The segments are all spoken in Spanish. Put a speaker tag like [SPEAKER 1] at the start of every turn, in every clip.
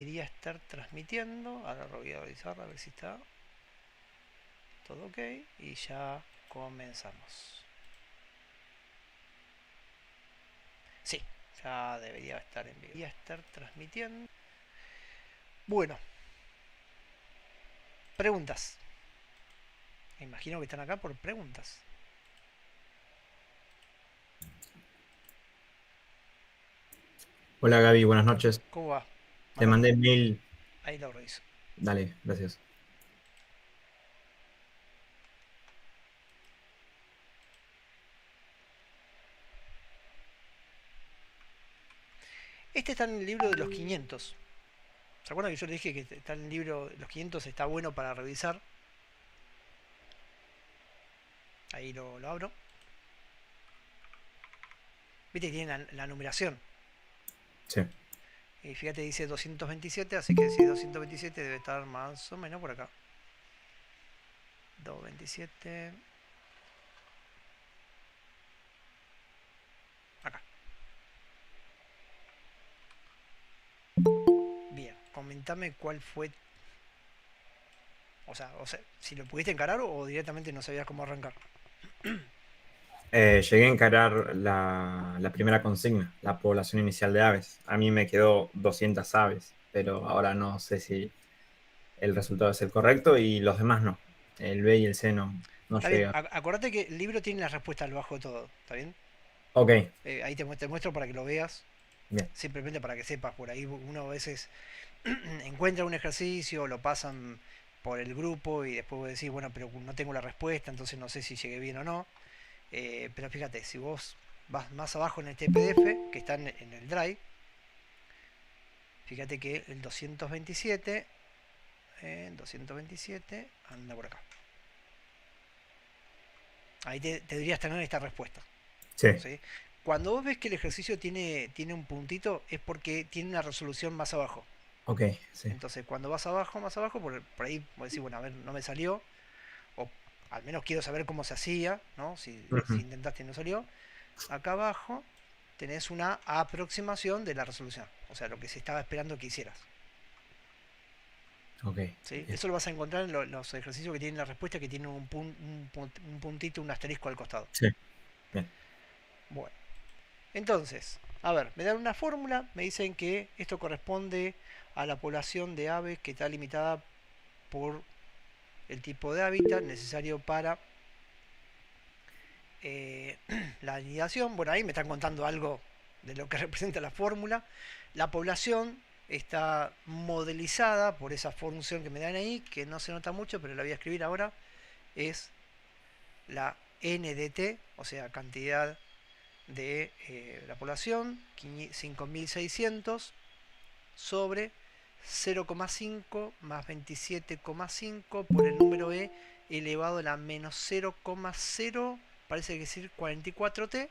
[SPEAKER 1] Debería estar transmitiendo. Ahora lo voy a revisar a ver si está todo ok. Y ya comenzamos. Sí, ya debería estar en vivo. Debería estar transmitiendo. Bueno, preguntas. Me imagino que están acá por preguntas.
[SPEAKER 2] Hola Gaby, buenas noches.
[SPEAKER 1] ¿Cómo va?
[SPEAKER 2] Te
[SPEAKER 1] Mándame.
[SPEAKER 2] mandé mail.
[SPEAKER 1] Ahí lo reviso.
[SPEAKER 2] Dale, gracias.
[SPEAKER 1] Este está en el libro de los 500. ¿Se acuerdan que yo le dije que está en el libro de los 500? Está bueno para revisar. Ahí lo abro. Viste que tiene la numeración.
[SPEAKER 2] Sí.
[SPEAKER 1] Y fíjate, dice 227, así que si 227 debe estar más o menos por acá. 227. Acá. Bien, comentame cuál fue. O sea, si lo pudiste encarar o directamente no sabías cómo arrancar.
[SPEAKER 2] Llegué a encarar la primera consigna, la población inicial de aves. A mí me quedó 200 aves, pero ahora no sé si el resultado es el correcto y los demás no. El B y el C no
[SPEAKER 1] Está bien,
[SPEAKER 2] llega.
[SPEAKER 1] acordate que el libro tiene la respuesta al bajo de todo, ¿está bien?
[SPEAKER 2] Ok,
[SPEAKER 1] Ahí te muestro para que lo veas,
[SPEAKER 2] bien.
[SPEAKER 1] simplemente para que sepas. Por ahí uno a veces encuentra un ejercicio, lo pasan por el grupo y después vos decís, bueno, pero no tengo la respuesta, entonces no sé si llegué bien o no. Pero fíjate, si vos vas más abajo en este PDF, que está en el Drive, fíjate que el 227 anda por acá. Ahí te deberías tener esta respuesta.
[SPEAKER 2] Sí,
[SPEAKER 1] ¿Sí? Cuando vos ves que el ejercicio tiene un puntito, es porque tiene una resolución más abajo.
[SPEAKER 2] ok, sí.
[SPEAKER 1] Entonces, cuando vas abajo, más abajo, por ahí vos decís, bueno, a ver, no me salió, o al menos quiero saber cómo se hacía, ¿no? Si
[SPEAKER 2] Ujú.
[SPEAKER 1] intentaste y no salió. Acá abajo tenés una aproximación de la resolución, o sea, lo que se estaba esperando que hicieras.
[SPEAKER 2] Ok,
[SPEAKER 1] ¿Sí?
[SPEAKER 2] bien.
[SPEAKER 1] Eso lo vas a encontrar en los ejercicios que tienen la respuesta, que tienen un puntito, un asterisco al costado.
[SPEAKER 2] Sí, bien.
[SPEAKER 1] Bueno, entonces, a ver, me dan una fórmula, me dicen que esto corresponde a la población de aves que está limitada por el tipo de hábitat necesario para eh, la anidación. Bueno, ahí me están contando algo de lo que representa la fórmula. La población está modelizada por esa función que me dan ahí, que no se nota mucho, pero la voy a escribir ahora. Es la NDT, o sea, cantidad de la población, 5.600 sobre 0,5 más 27,5 por el número E elevado a la menos 0,0, parece que decir 44T,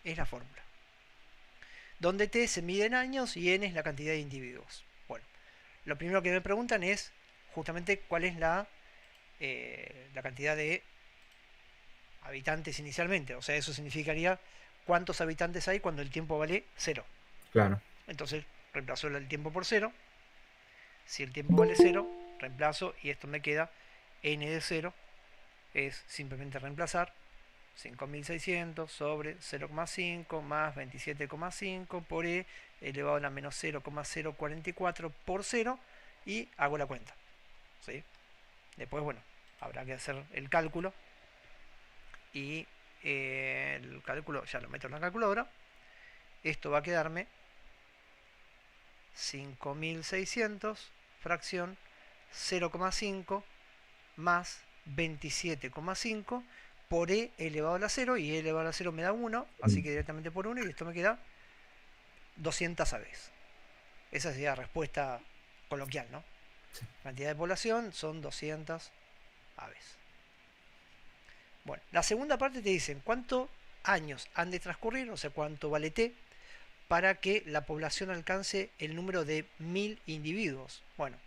[SPEAKER 1] es la fórmula. Donde T se mide en años y N es la cantidad de individuos. Bueno, lo primero que me preguntan es justamente cuál es la cantidad de habitantes inicialmente. O sea, eso significaría cuántos habitantes hay cuando el tiempo vale cero.
[SPEAKER 2] Claro.
[SPEAKER 1] Entonces, reemplazo el tiempo por cero. Si el tiempo vale cero, reemplazo y esto me queda n de cero. Es simplemente reemplazar 5.600 sobre 0,5 más 27,5 por e elevado a la menos 0,044 por cero y hago la cuenta. ¿Sí? Después, bueno, habrá que hacer el cálculo y el cálculo ya lo meto en la calculadora. Esto va a quedarme 5.600 fracción 0,5 más 27,5 por e elevado a la 0, y e elevado a la 0 me da 1, así
[SPEAKER 2] Mm,
[SPEAKER 1] que directamente por 1, y esto me queda 200 aves. Esa sería la respuesta coloquial, ¿no?
[SPEAKER 2] sí.
[SPEAKER 1] La cantidad de población son 200 aves. Bueno, la segunda parte te dicen cuántos años han de transcurrir, o sea, cuánto vale t, para que la población alcance el número de 1000 individuos. Bueno,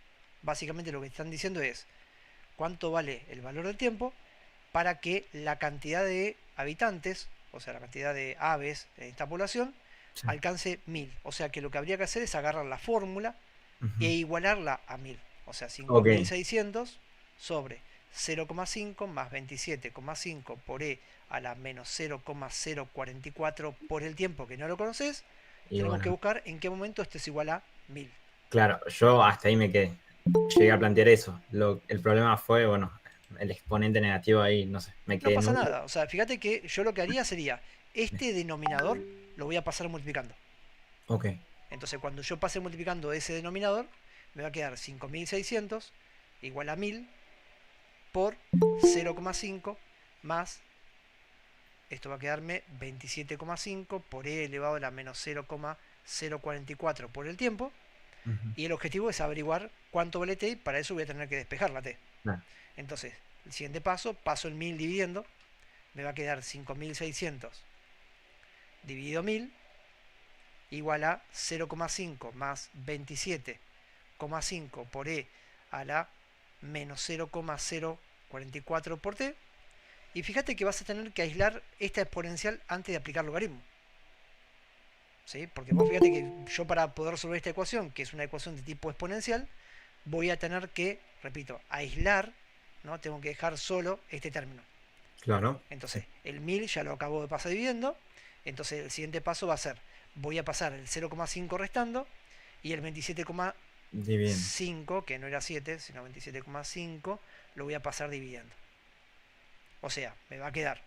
[SPEAKER 1] básicamente lo que están diciendo es cuánto vale el valor del tiempo para que la cantidad de habitantes, o sea, la cantidad de aves en esta población,
[SPEAKER 2] Sí.
[SPEAKER 1] alcance 1000. O sea que lo que habría que hacer es agarrar la fórmula e
[SPEAKER 2] Ujú.
[SPEAKER 1] igualarla a 1000. O sea, cinco
[SPEAKER 2] Ok,
[SPEAKER 1] mil seiscientos sobre 0,5 más 27,5 por e a la menos 0,044 por el tiempo que no lo conoces.
[SPEAKER 2] y
[SPEAKER 1] Tenemos que
[SPEAKER 2] bueno,
[SPEAKER 1] buscar en qué momento esto es igual a 1000.
[SPEAKER 2] claro, yo hasta ahí me quedé. Llegué a plantear eso. El problema fue, bueno, el exponente negativo ahí, no sé, me
[SPEAKER 1] No
[SPEAKER 2] quedé
[SPEAKER 1] pasa
[SPEAKER 2] nulo.
[SPEAKER 1] nada. O sea, fíjate que yo lo que haría sería, este denominador lo voy a pasar multiplicando.
[SPEAKER 2] Ok,
[SPEAKER 1] Entonces, cuando yo pase multiplicando ese denominador, me va a quedar 5600 igual a 1000 por 0,5 más, esto va a quedarme 27,5 por e elevado a la menos 0,044 por el tiempo.
[SPEAKER 2] ujú,
[SPEAKER 1] Y el objetivo es averiguar cuánto vale t, y para eso voy a tener que despejar la t.
[SPEAKER 2] claro,
[SPEAKER 1] Entonces, el siguiente paso, paso el 1000 dividiendo, me va a quedar 5600 dividido 1000 igual a 0,5 más 27,5 por e a la menos 0,044 por t. Y fíjate que vas a tener que aislar esta exponencial antes de aplicar logaritmo. ¿Sí? Porque vos fíjate que yo, para poder resolver esta ecuación, que es una ecuación de tipo exponencial, voy a tener que, repito, aislar, ¿no? Tengo que dejar solo este término.
[SPEAKER 2] claro, sí,
[SPEAKER 1] Entonces, el 1000 ya lo acabo de pasar dividiendo. Entonces, el siguiente paso va a ser, voy a pasar el 0,5 restando y el
[SPEAKER 2] dividen.
[SPEAKER 1] 27,5, que no era 7, sino 27,5, lo voy a pasar dividiendo. O sea, me va a quedar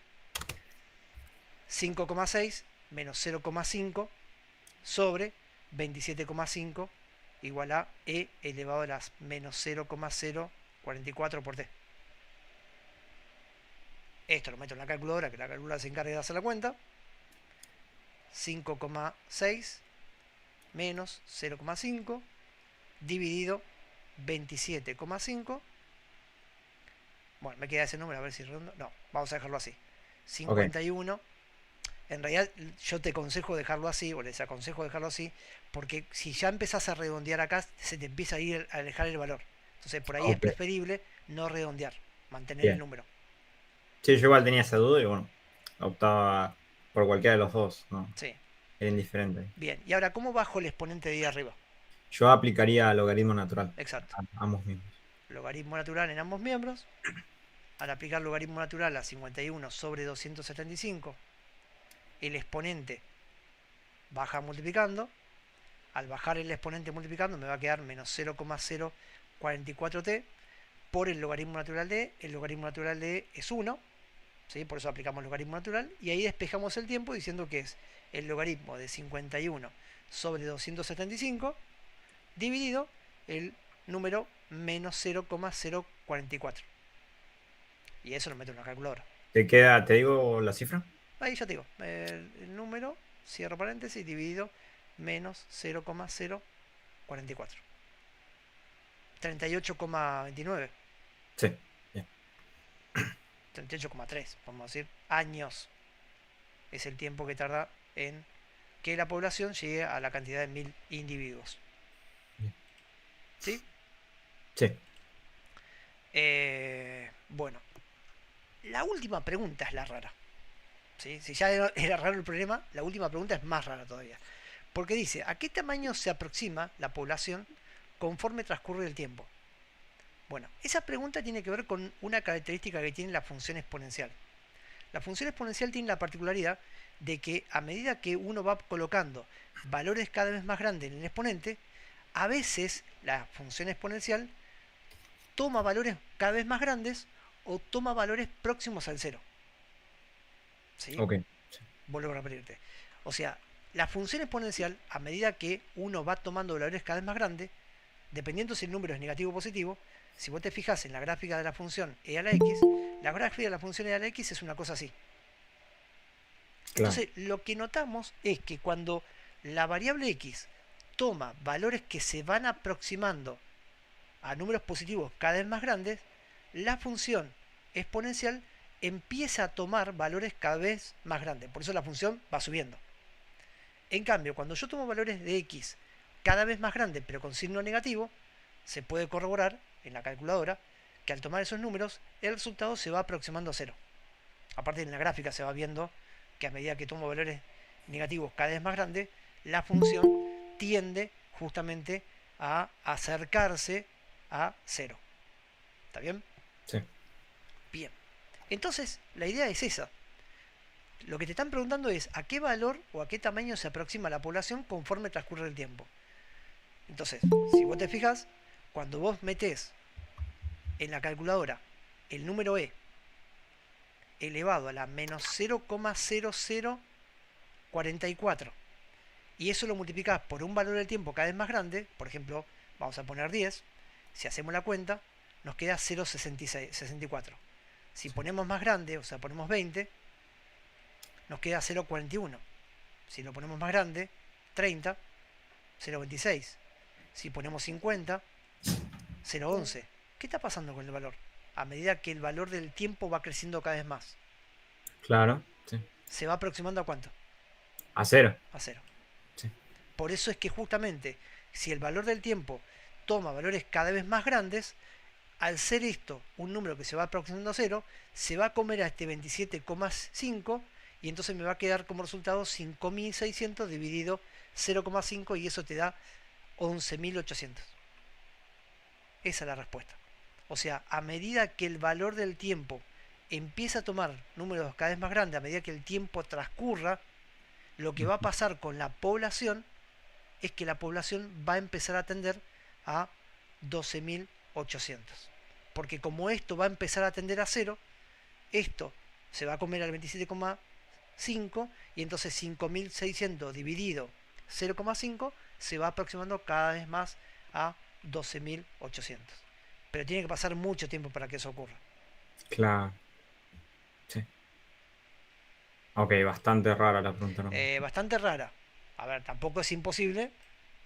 [SPEAKER 1] 5,6 menos 0,5 sobre 27,5 igual a e elevado a las menos 0,044 por t. Esto lo meto en la calculadora, que la calculadora se encarga de hacer la cuenta. 5,6 menos 0,5 dividido 27,5. Bueno, me queda ese número, a ver si redondo. No, vamos a dejarlo así.
[SPEAKER 2] Ok,
[SPEAKER 1] 51. En realidad yo te aconsejo dejarlo así, o les aconsejo dejarlo así, porque si ya empezás a redondear acá, se te empieza a ir a alejar el valor. Entonces por ahí es
[SPEAKER 2] ok,
[SPEAKER 1] preferible no redondear, mantener el
[SPEAKER 2] bien.
[SPEAKER 1] número.
[SPEAKER 2] Sí, yo igual tenía esa duda y bueno, optaba por cualquiera de los dos, ¿no?
[SPEAKER 1] Sí.
[SPEAKER 2] Era indiferente.
[SPEAKER 1] Bien, y ahora, ¿cómo bajo el exponente de ahí arriba?
[SPEAKER 2] Yo aplicaría logaritmo natural
[SPEAKER 1] Exacto.
[SPEAKER 2] a ambos mismos.
[SPEAKER 1] Logaritmo natural en ambos miembros. Al aplicar logaritmo natural a 51 sobre 275, el exponente baja multiplicando. Al bajar el exponente multiplicando me va a quedar menos 0,044t por el logaritmo natural de. El logaritmo natural de es 1, ¿sí? Por eso aplicamos logaritmo natural. Y ahí despejamos el tiempo diciendo que es el logaritmo de 51 sobre 275 dividido el número menos 0,044. Y eso lo meto en la calculadora.
[SPEAKER 2] ¿Te queda, te digo la cifra?
[SPEAKER 1] Ahí ya te digo, el número, cierro paréntesis, dividido menos 0,044. 38,29.
[SPEAKER 2] Sí, bien.
[SPEAKER 1] 38,3, vamos a decir, años es el tiempo que tarda en que la población llegue a la cantidad de 1000 individuos.
[SPEAKER 2] Bien.
[SPEAKER 1] ¿Sí?
[SPEAKER 2] Sí,
[SPEAKER 1] Bueno, la última pregunta es la rara. ¿Sí? Si ya era raro el problema, la última pregunta es más rara todavía. Porque dice, ¿a qué tamaño se aproxima la población conforme transcurre el tiempo? Bueno, esa pregunta tiene que ver con una característica que tiene la función exponencial. La función exponencial tiene la particularidad de que a medida que uno va colocando valores cada vez más grandes en el exponente, a veces la función exponencial toma valores cada vez más grandes o toma valores próximos al cero. ¿Sí?
[SPEAKER 2] ok. Sí.
[SPEAKER 1] Vuelvo a repetirte. O sea, la función exponencial, a medida que uno va tomando valores cada vez más grandes, dependiendo si el número es negativo o positivo, si vos te fijas en la gráfica de la función e a la x, la gráfica de la función e a la x es una cosa así.
[SPEAKER 2] Claro.
[SPEAKER 1] Entonces, lo que notamos es que cuando la variable x toma valores que se van aproximando a números positivos cada vez más grandes, la función exponencial empieza a tomar valores cada vez más grandes. Por eso la función va subiendo. En cambio, cuando yo tomo valores de x cada vez más grandes, pero con signo negativo, se puede corroborar en la calculadora que al tomar esos números, el resultado se va aproximando a cero. Aparte, en la gráfica se va viendo que a medida que tomo valores negativos cada vez más grandes, la función tiende justamente a acercarse a cero. ¿Está bien?
[SPEAKER 2] Sí.
[SPEAKER 1] Bien. Entonces, la idea es esa. Lo que te están preguntando es a qué valor o a qué tamaño se aproxima la población conforme transcurre el tiempo. Entonces, si vos te fijas, cuando vos metés en la calculadora el número e elevado a la menos 0,0044 y eso lo multiplicás por un valor del tiempo cada vez más grande, por ejemplo, vamos a poner 10, si hacemos la cuenta, nos queda 0,64. Si ponemos más grande, o sea, ponemos 20, nos queda 0,41. Si lo ponemos más grande, 30, 0,26. Si ponemos 50, 0,11. ¿Qué está pasando con el valor? A medida que el valor del tiempo va creciendo cada vez más.
[SPEAKER 2] Claro. Sí.
[SPEAKER 1] ¿Se va aproximando a cuánto?
[SPEAKER 2] A cero.
[SPEAKER 1] A cero.
[SPEAKER 2] Sí.
[SPEAKER 1] Por eso es que justamente, si el valor del tiempo toma valores cada vez más grandes, al ser esto un número que se va aproximando a cero, se va a comer a este 27,5 y entonces me va a quedar como resultado 5.600 dividido 0,5 y eso te da 11.800. Esa es la respuesta. O sea, a medida que el valor del tiempo empieza a tomar números cada vez más grandes, a medida que el tiempo transcurra, lo que va a pasar con la población es que la población va a empezar a tender a 12.800. Porque como esto va a empezar a tender a cero, esto se va a comer al 27,5 y entonces 5.600 dividido 0,5 se va aproximando cada vez más a 12.800. Pero tiene que pasar mucho tiempo para que eso ocurra.
[SPEAKER 2] Claro. Sí. Ok, bastante rara la pregunta, ¿no?
[SPEAKER 1] Bastante rara. A ver, tampoco es imposible,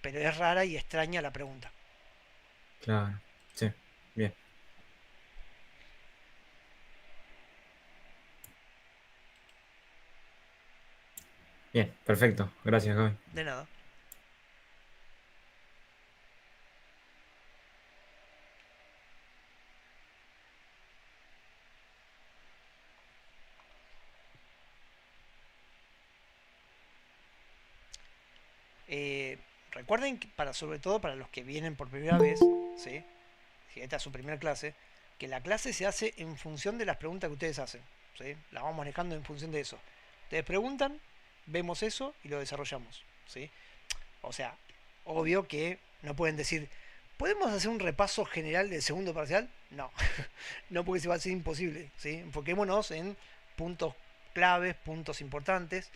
[SPEAKER 1] pero es rara y extraña la pregunta.
[SPEAKER 2] Claro. Sí. Bien. Bien, perfecto. Gracias, Gaby.
[SPEAKER 1] De nada. Eh, Recuerden que sobre todo para los que vienen por primera vez, ¿sí? Si esta es su primera clase, que la clase se hace en función de las preguntas que ustedes hacen, ¿sí? La vamos manejando en función de eso. Ustedes preguntan, vemos eso y lo desarrollamos, ¿sí? O sea, obvio que no pueden decir, ¿podemos hacer un repaso general del segundo parcial? No, no, porque se va a ser imposible, ¿sí? Enfoquémonos en puntos claves, puntos importantes.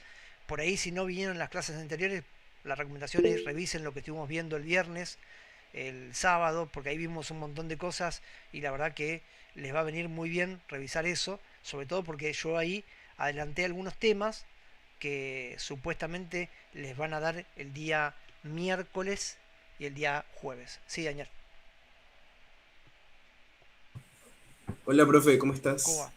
[SPEAKER 1] Por ahí, si no vinieron las clases anteriores, la recomendación es revisen lo que estuvimos viendo el viernes, el sábado, porque ahí vimos un montón de cosas y la verdad que les va a venir muy bien revisar eso, sobre todo porque yo ahí adelanté algunos temas que supuestamente les van a dar el día miércoles y el día jueves. Sí, Daniel.
[SPEAKER 3] Hola, profe, ¿cómo
[SPEAKER 1] ¿Cómo
[SPEAKER 3] estás?
[SPEAKER 1] va?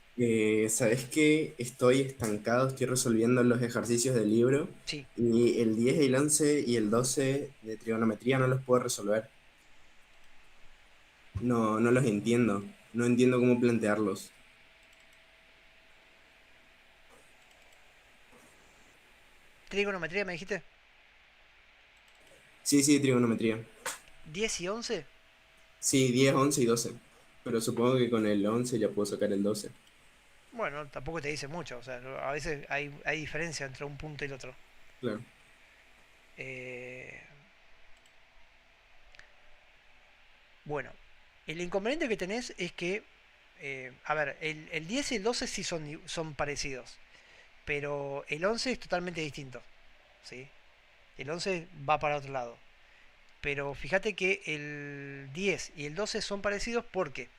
[SPEAKER 3] ¿Sabes que estoy estancado? Estoy resolviendo los ejercicios del libro
[SPEAKER 1] Sí.
[SPEAKER 3] y el 10, el 11 y el 12 de trigonometría no los puedo resolver. No, no los entiendo. No entiendo cómo plantearlos.
[SPEAKER 1] Trigonometría, me dijiste.
[SPEAKER 3] Sí, sí, trigonometría.
[SPEAKER 1] 10 y 11.
[SPEAKER 3] Sí, 10, 11 y 12. Pero supongo que con el 11 ya puedo sacar el 12.
[SPEAKER 1] Bueno, tampoco te dice mucho. O sea, a veces hay diferencia entre un punto y el otro.
[SPEAKER 3] Claro.
[SPEAKER 1] Eh, bueno, el inconveniente que tenés es que, a ver, el 10 y el 12 sí son parecidos. Pero el 11 es totalmente distinto. ¿Sí? El 11 va para otro lado. Pero fíjate que el 10 y el 12 son parecidos porque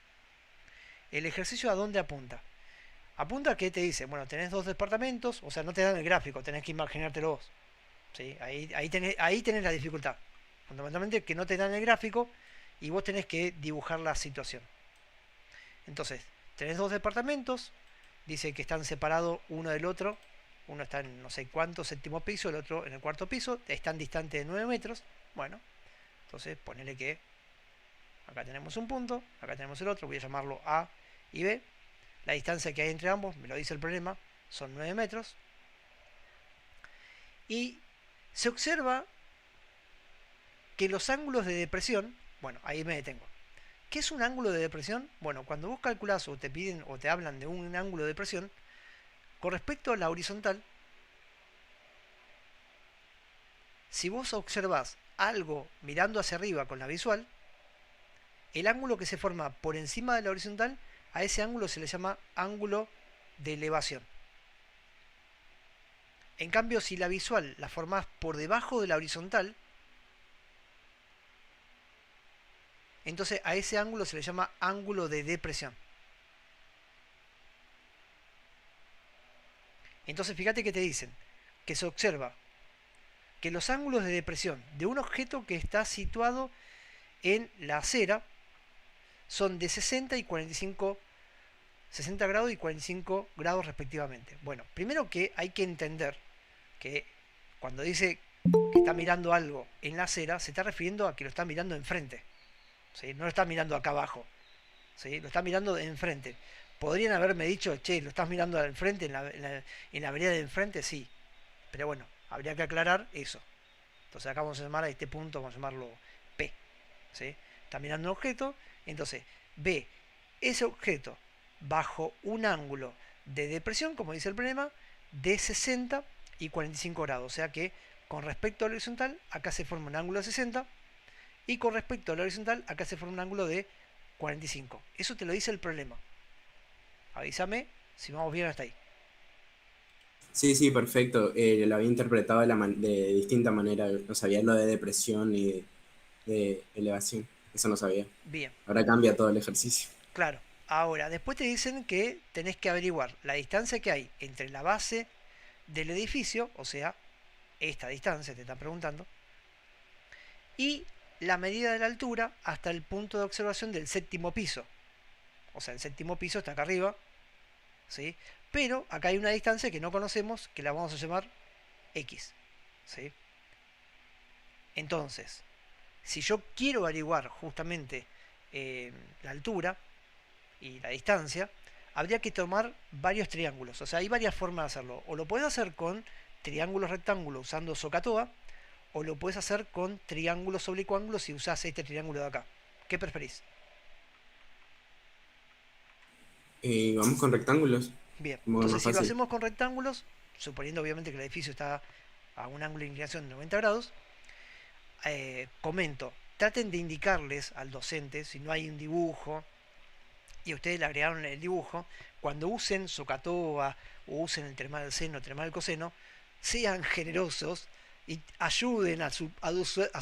[SPEAKER 1] el ejercicio a dónde apunta. Apunta que te dice, bueno, tenés dos departamentos, o sea, no te dan el gráfico, tenés que imaginártelo vos. ¿Sí? Ahí tenés la dificultad. Fundamentalmente que no te dan el gráfico y vos tenés que dibujar la situación. Entonces, tenés dos departamentos, dice que están separados uno del otro, uno está en no sé cuánto séptimo piso, el otro en el cuarto piso, están distantes de 9 metros. Bueno, entonces ponele que acá tenemos un punto, acá tenemos el otro, voy a llamarlo A y B. La distancia que hay entre ambos, me lo dice el problema, son 9 metros. Y se observa que los ángulos de depresión, bueno, ahí me detengo. ¿Qué es un ángulo de depresión? Bueno, cuando vos calculás o te piden o te hablan de un ángulo de depresión, con respecto a la horizontal, si vos observás algo mirando hacia arriba con la visual, el ángulo que se forma por encima de la horizontal, a ese ángulo se le llama ángulo de elevación. En cambio, si la visual la formás por debajo de la horizontal, entonces a ese ángulo se le llama ángulo de depresión. Entonces fíjate que te dicen que se observa que los ángulos de depresión de un objeto que está situado en la acera son de 60 y 45, 60 grados y 45 grados respectivamente. Bueno, primero que hay que entender que cuando dice que está mirando algo en la acera, se está refiriendo a que lo está mirando enfrente. ¿Sí? No lo está mirando acá abajo. ¿Sí? Lo está mirando de enfrente. Podrían haberme dicho, che, ¿lo estás mirando de enfrente, en la vereda de enfrente? Sí. Pero bueno, habría que aclarar eso. Entonces acá vamos a llamar a este punto, vamos a llamarlo P. ¿Sí? Está mirando un objeto, entonces ve ese objeto bajo un ángulo de depresión, como dice el problema, de 60 y 45 grados. O sea que con respecto a la horizontal, acá se forma un ángulo de 60 y con respecto a la horizontal, acá se forma un ángulo de 45. Eso te lo dice el problema. Avísame si vamos bien hasta ahí.
[SPEAKER 3] Sí, sí, perfecto. Lo había interpretado de distinta manera. No sabía lo de depresión y de elevación. Eso no sabía.
[SPEAKER 1] Bien,
[SPEAKER 3] Ahora cambia todo el ejercicio.
[SPEAKER 1] claro. Ahora, después te dicen que tenés que averiguar la distancia que hay entre la base del edificio, o sea, esta distancia te están preguntando, y la medida de la altura hasta el punto de observación del séptimo piso. O sea, el séptimo piso está acá arriba, ¿sí? Pero acá hay una distancia que no conocemos, que la vamos a llamar X, ¿sí? Entonces, si yo quiero averiguar justamente la altura y la distancia, habría que tomar varios triángulos. O sea, hay varias formas de hacerlo. O lo puedes hacer con triángulos rectángulos usando SOHCAHTOA, o lo puedes hacer con triángulos oblicuángulos si usás este triángulo de acá. ¿Qué preferís?
[SPEAKER 3] Vamos con rectángulos.
[SPEAKER 1] Bien,
[SPEAKER 3] Como
[SPEAKER 1] entonces
[SPEAKER 3] más
[SPEAKER 1] si lo
[SPEAKER 3] fácil.
[SPEAKER 1] hacemos con rectángulos, suponiendo obviamente que el edificio está a un ángulo de inclinación de 90 grados, comento, traten de indicarles al docente, si no hay un dibujo, y ustedes le agregaron el dibujo, cuando usen SOHCAHTOA o usen el termal del seno, termal del coseno, sean generosos y ayuden a su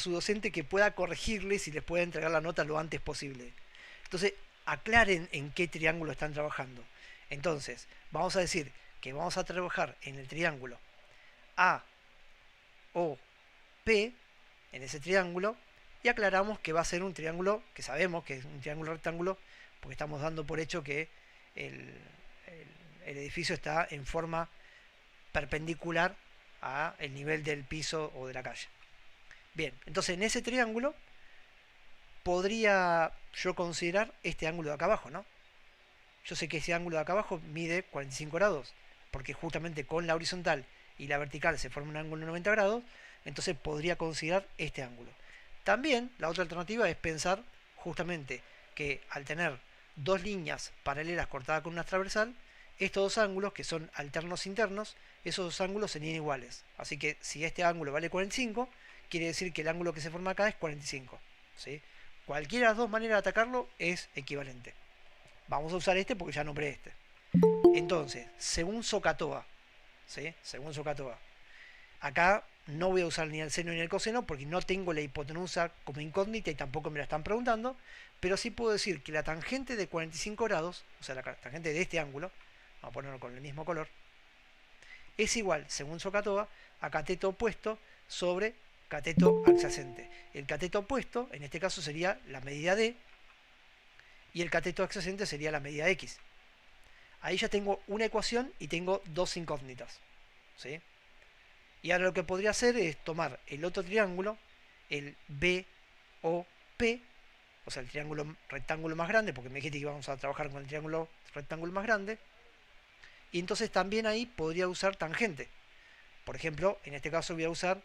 [SPEAKER 1] docente que pueda corregirles y les pueda entregar la nota lo antes posible. Entonces, aclaren en qué triángulo están trabajando. Entonces, vamos a decir que vamos a trabajar en el triángulo A, O, P, en ese triángulo, y aclaramos que va a ser un triángulo, que sabemos que es un triángulo rectángulo, porque estamos dando por hecho que el edificio está en forma perpendicular a el nivel del piso o de la calle. Bien, entonces en ese triángulo podría yo considerar este ángulo de acá abajo, ¿no? Yo sé que ese ángulo de acá abajo mide 45 grados, porque justamente con la horizontal y la vertical se forma un ángulo de 90 grados, entonces podría considerar este ángulo. También la otra alternativa es pensar justamente que al tener dos líneas paralelas cortadas con una transversal, estos dos ángulos, que son alternos internos, esos dos ángulos serían iguales. Así que si este ángulo vale 45, quiere decir que el ángulo que se forma acá es 45. ¿Sí? Cualquiera de las dos maneras de atacarlo es equivalente. Vamos a usar este porque ya nombré este. Entonces, según SOHCAHTOA, ¿sí? Según SOHCAHTOA, acá no voy a usar ni el seno ni el coseno porque no tengo la hipotenusa como incógnita y tampoco me la están preguntando, pero sí puedo decir que la tangente de 45 grados, o sea, la tangente de este ángulo, vamos a ponerlo con el mismo color, es igual, según SOHCAHTOA, a cateto opuesto sobre cateto adyacente. El cateto opuesto, en este caso, sería la medida D, y el cateto adyacente sería la medida X. Ahí ya tengo una ecuación y tengo dos incógnitas, ¿sí? Y ahora lo que podría hacer es tomar el otro triángulo, el BOP, o sea, el triángulo rectángulo más grande, porque me dijiste que íbamos a trabajar con el triángulo rectángulo más grande, y entonces también ahí podría usar tangente. Por ejemplo, en este caso voy a usar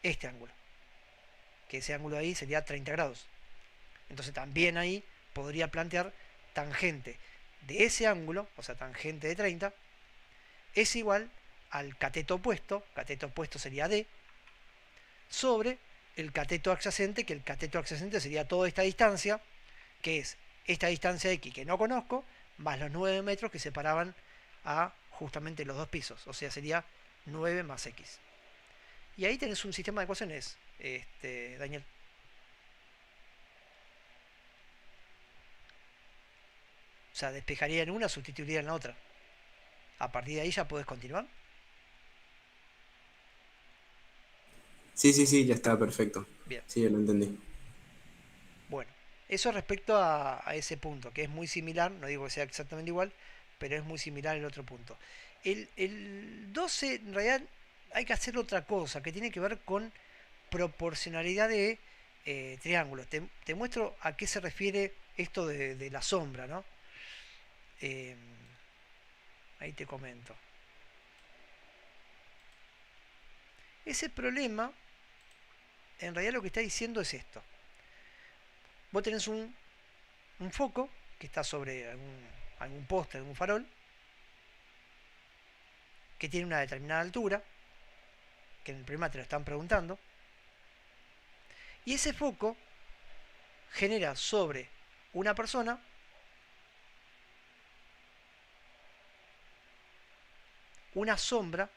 [SPEAKER 1] este ángulo, que ese ángulo ahí sería 30 grados. Entonces también ahí podría plantear tangente de ese ángulo, o sea, tangente de 30, es igual al cateto opuesto sería D, sobre el cateto adyacente, que el cateto adyacente sería toda esta distancia, que es esta distancia X que no conozco, más los 9 metros que separaban a justamente los dos pisos, o sea, sería 9 más X. Y ahí tenés un sistema de ecuaciones, Daniel. O sea, despejaría en una, sustituiría en la otra. A partir de ahí ya podés continuar.
[SPEAKER 3] Sí, sí, sí, ya está perfecto.
[SPEAKER 1] Bien.
[SPEAKER 3] Sí, ya lo entendí.
[SPEAKER 1] Bueno, eso respecto a ese punto, que es muy similar, no digo que sea exactamente igual, pero es muy similar el otro punto. El 12, en realidad, hay que hacer otra cosa, que tiene que ver con proporcionalidad de triángulos. Te muestro a qué se refiere esto de la sombra, ¿no? Eh, ahí te comento. Ese problema, en realidad lo que está diciendo es esto. Vos tenés un foco que está sobre algún poste, algún farol, que tiene una determinada altura, que en el problema te lo están preguntando, y ese foco genera sobre una persona una sombra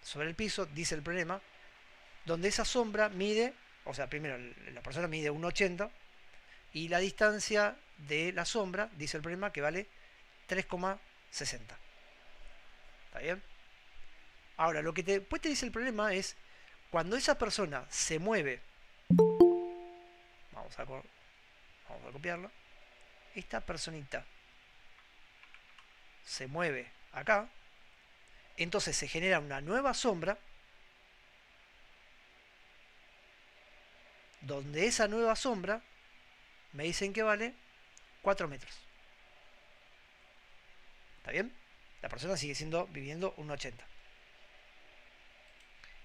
[SPEAKER 1] sobre el piso, dice el problema, donde esa sombra mide, o sea, primero la persona mide 1,80 y la distancia de la sombra, dice el problema, que vale 3,60. ¿Está bien? Ahora, lo que después te dice el problema es, cuando esa persona se mueve, vamos a copiarlo, esta personita se mueve acá, entonces se genera una nueva sombra, donde esa nueva sombra me dicen que vale 4 metros. ¿Está bien? La persona sigue viviendo 1,80.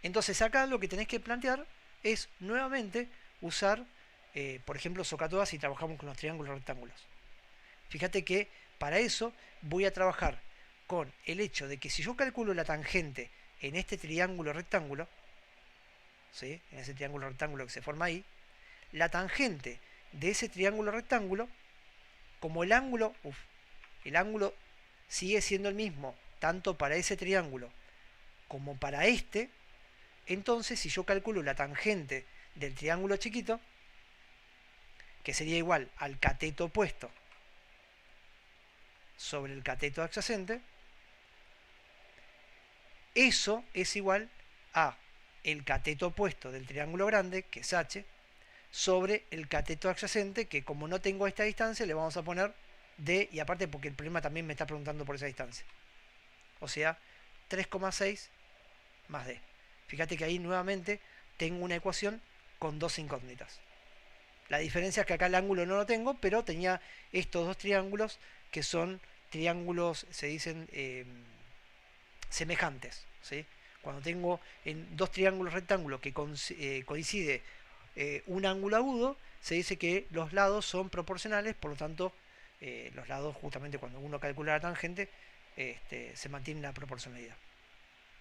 [SPEAKER 1] Entonces acá lo que tenés que plantear es nuevamente usar, por ejemplo, SOHCAHTOA si trabajamos con los triángulos rectángulos. Fíjate que para eso voy a trabajar con el hecho de que si yo calculo la tangente en este triángulo rectángulo, ¿sí? En ese triángulo rectángulo que se forma ahí, la tangente de ese triángulo rectángulo, como el ángulo sigue siendo el mismo, tanto para ese triángulo como para este, entonces si yo calculo la tangente del triángulo chiquito, que sería igual al cateto opuesto sobre el cateto adyacente, eso es igual a el cateto opuesto del triángulo grande, que es H, sobre el cateto adyacente, que como no tengo esta distancia, le vamos a poner D, y aparte porque el problema también me está preguntando por esa distancia. O sea, 3,6 más D. Fíjate que ahí nuevamente tengo una ecuación con dos incógnitas. La diferencia es que acá el ángulo no lo tengo, pero tenía estos dos triángulos que son triángulos, se dicen semejantes, ¿sí? Cuando tengo en dos triángulos rectángulos que coincide un ángulo agudo, se dice que los lados son proporcionales, por lo tanto, los lados, justamente cuando uno calcula la tangente, se mantiene la proporcionalidad.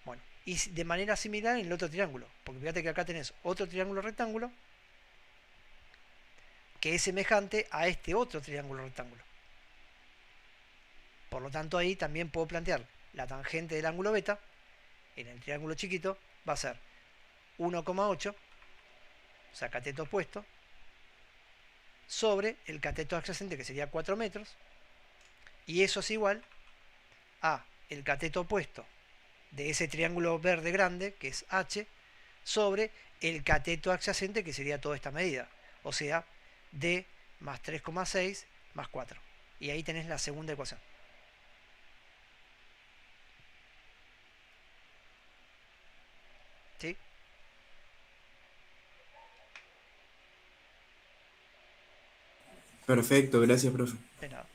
[SPEAKER 1] Bueno, y de manera similar en el otro triángulo, porque fíjate que acá tenés otro triángulo rectángulo que es semejante a este otro triángulo rectángulo. Por lo tanto, ahí también puedo plantear la tangente del ángulo beta en el triángulo chiquito va a ser 1,8, o sea, cateto opuesto, sobre el cateto adyacente, que sería 4 metros, y eso es igual a el cateto opuesto de ese triángulo verde grande, que es H, sobre el cateto adyacente, que sería toda esta medida, o sea, D más 3,6 más 4. Y ahí tenés la segunda ecuación. ¿Sí?
[SPEAKER 3] Perfecto, gracias, profe.
[SPEAKER 1] De nada.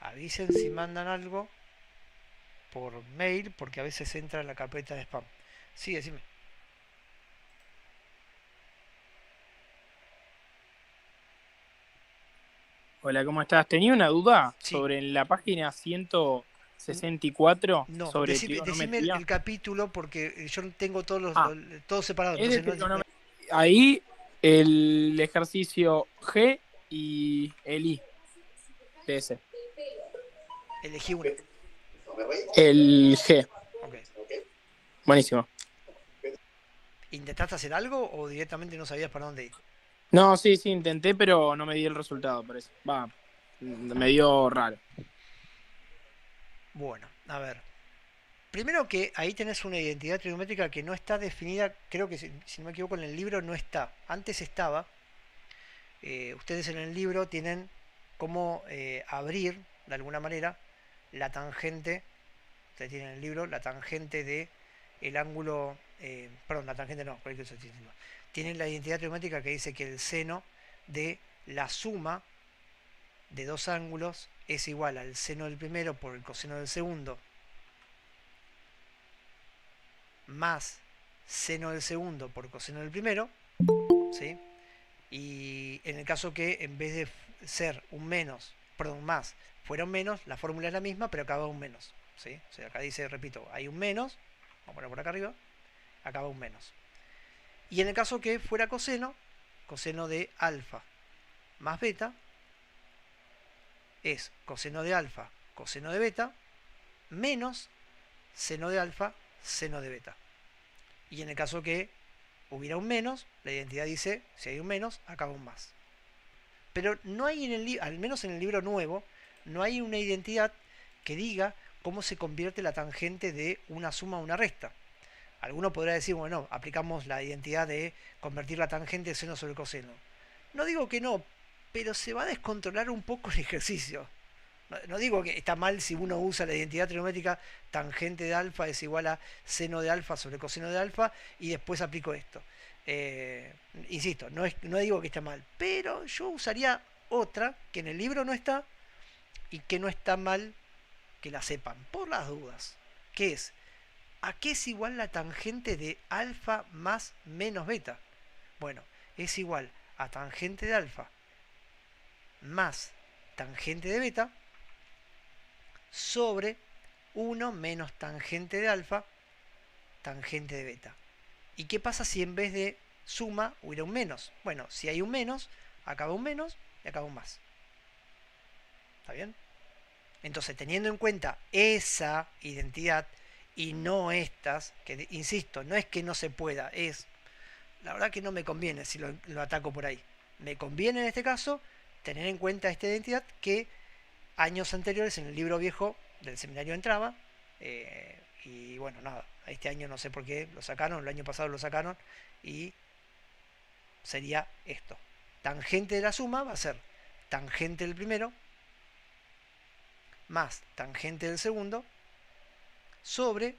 [SPEAKER 1] ¿Había avisen si mandan algo por mail, porque a veces entra en la carpeta de spam. Sí, decime.
[SPEAKER 4] Hola, ¿cómo estás? Tenía una duda
[SPEAKER 1] Sí.
[SPEAKER 4] sobre la página 164
[SPEAKER 1] No,
[SPEAKER 4] sobre
[SPEAKER 1] decime el
[SPEAKER 4] trigonometría.
[SPEAKER 1] capítulo porque yo no tengo todos
[SPEAKER 4] Ah,
[SPEAKER 1] todos separados,
[SPEAKER 4] es de
[SPEAKER 1] entonces no,
[SPEAKER 4] trigonometría. Ahí el ejercicio G y el I de ese.
[SPEAKER 1] elegí uno.
[SPEAKER 4] El G.
[SPEAKER 1] Ok.
[SPEAKER 4] Buenísimo.
[SPEAKER 1] ¿Intentaste hacer algo o directamente no sabías para dónde ir?
[SPEAKER 4] No, sí, intenté, pero no me dio el resultado, parece. Va, me dio raro.
[SPEAKER 1] Bueno, a ver. Primero que ahí tenés una identidad trigonométrica que no está definida, creo que si no me equivoco en el libro no está. Antes estaba. Ustedes en el libro tienen cómo abrir, de alguna manera, la tangente. Ustedes tienen en el libro la tangente de el ángulo. Perdón, la tangente no, por ahí que estoy diciendo. Tienen la identidad trigonométrica que dice que el seno de la suma de dos ángulos es igual al seno del primero por el coseno del segundo más seno del segundo por coseno del primero, ¿sí? Y en el caso que en vez de ser un menos, perdón, más, fuera un menos, la fórmula es la misma, pero acaba un menos, ¿sí? O sea, acá dice, repito, hay un menos, vamos a poner por acá arriba, acaba un menos. Y en el caso que fuera coseno, coseno de alfa más beta, es coseno de alfa, coseno de beta, menos seno de alfa, seno de beta. Y en el caso que hubiera un menos, la identidad dice, si hay un menos, acaba un más. Pero no hay en el libro, al menos en el libro nuevo, no hay una identidad que diga cómo se convierte la tangente de una suma a una resta. Alguno podrá decir, bueno, aplicamos la identidad de convertir la tangente de seno sobre coseno. No digo que no, pero se va a descontrolar un poco el ejercicio. No digo que está mal si uno usa la identidad trigonométrica tangente de alfa es igual a seno de alfa sobre coseno de alfa y después aplico esto. Insisto, no digo que esté mal, pero yo usaría otra que en el libro no está y que no está mal que la sepan, por las dudas. Que es, ¿a qué es igual la tangente de alfa más menos beta? Bueno, es igual a tangente de alfa más tangente de beta sobre 1 menos tangente de alfa, tangente de beta. ¿Y qué pasa si en vez de suma hubiera un menos? Bueno, si hay un menos, acaba un menos y acaba un más. ¿Está bien? Entonces, teniendo en cuenta esa identidad y no estas, que insisto, no es que no se pueda, es, la verdad que no me conviene si lo ataco por ahí. Me conviene en este caso tener en cuenta esta identidad que años anteriores en el libro viejo del seminario entraba, y bueno, nada, este año no sé por qué lo sacaron, el año pasado lo sacaron, y sería esto. Tangente de la suma va a ser tangente del primero más tangente del segundo sobre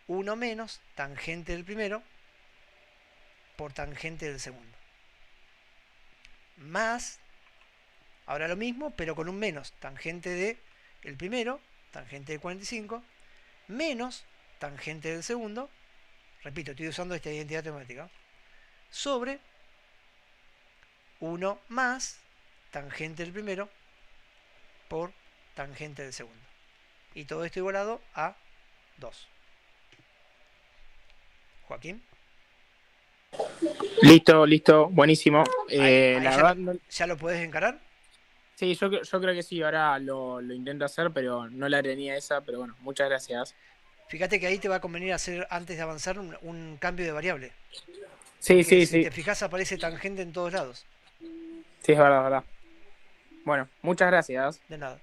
[SPEAKER 1] 1 menos tangente del primero por tangente del segundo. Más, ahora lo mismo, pero con un menos, tangente de el primero, tangente de 45, menos tangente del segundo, repito, estoy usando esta identidad temática, sobre 1 más tangente del primero por tangente del segundo. Y todo esto igualado a 2. Joaquín.
[SPEAKER 4] Listo, buenísimo.
[SPEAKER 1] Ahí
[SPEAKER 4] La
[SPEAKER 1] ya,
[SPEAKER 4] verdad,
[SPEAKER 1] ya lo podés encarar.
[SPEAKER 4] sí, yo creo que sí, ahora lo intento hacer, pero no la tenía esa, pero bueno, muchas gracias.
[SPEAKER 1] Fíjate que ahí te va a convenir hacer, antes de avanzar, un cambio de variable.
[SPEAKER 4] Sí,
[SPEAKER 1] Porque
[SPEAKER 4] sí,
[SPEAKER 1] si
[SPEAKER 4] sí,
[SPEAKER 1] te fijas aparece tangente en todos lados.
[SPEAKER 4] sí, es verdad, verdad. Bueno, muchas gracias.
[SPEAKER 1] De nada.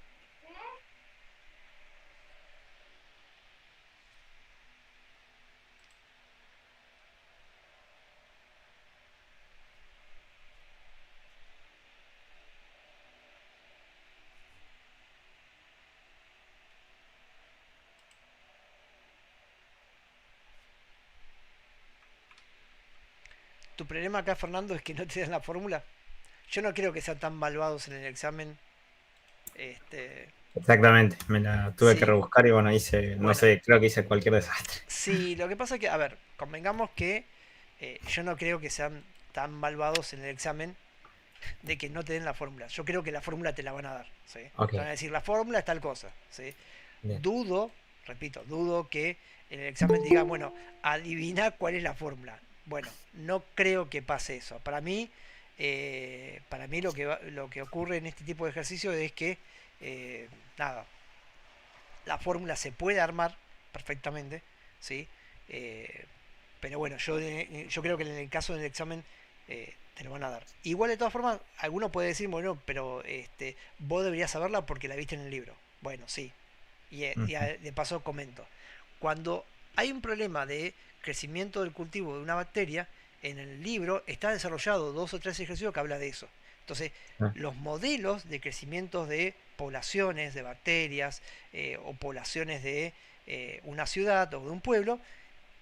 [SPEAKER 1] Tu problema acá, Fernando, es que no te dan la fórmula. Yo no creo que sean tan malvados en el examen Este,
[SPEAKER 2] Exactamente, me la tuve que
[SPEAKER 1] sí,
[SPEAKER 2] rebuscar y bueno, hice, no
[SPEAKER 1] bueno,
[SPEAKER 2] sé, creo que hice cualquier desastre.
[SPEAKER 1] sí, lo que pasa es que, a ver, convengamos que yo no creo que sean tan malvados en el examen de que no te den la fórmula. Yo creo que la fórmula te la van a dar, ¿sí?
[SPEAKER 2] Ok,
[SPEAKER 1] Te van a decir, la fórmula es tal cosa, ¿sí?
[SPEAKER 2] bien.
[SPEAKER 1] Dudo, repito, dudo que en el examen digan, bueno, adivina cuál es la fórmula. Bueno, no creo que pase eso. Para mí lo que ocurre en este tipo de ejercicio es que, nada, la fórmula se puede armar perfectamente, ¿sí? Eh, pero bueno, yo creo que en el caso del examen te lo van a dar. Igual de todas formas, alguno puede decir, bueno, pero vos deberías saberla porque la viste en el libro. Bueno, sí.
[SPEAKER 2] Ujú,
[SPEAKER 1] De paso comento. Cuando hay un problema de crecimiento del cultivo de una bacteria, en el libro está desarrollado 2 o 3 ejercicios que habla de eso. Entonces,
[SPEAKER 2] ah,
[SPEAKER 1] los modelos de crecimiento de poblaciones, de bacterias, o poblaciones de una ciudad o de un pueblo,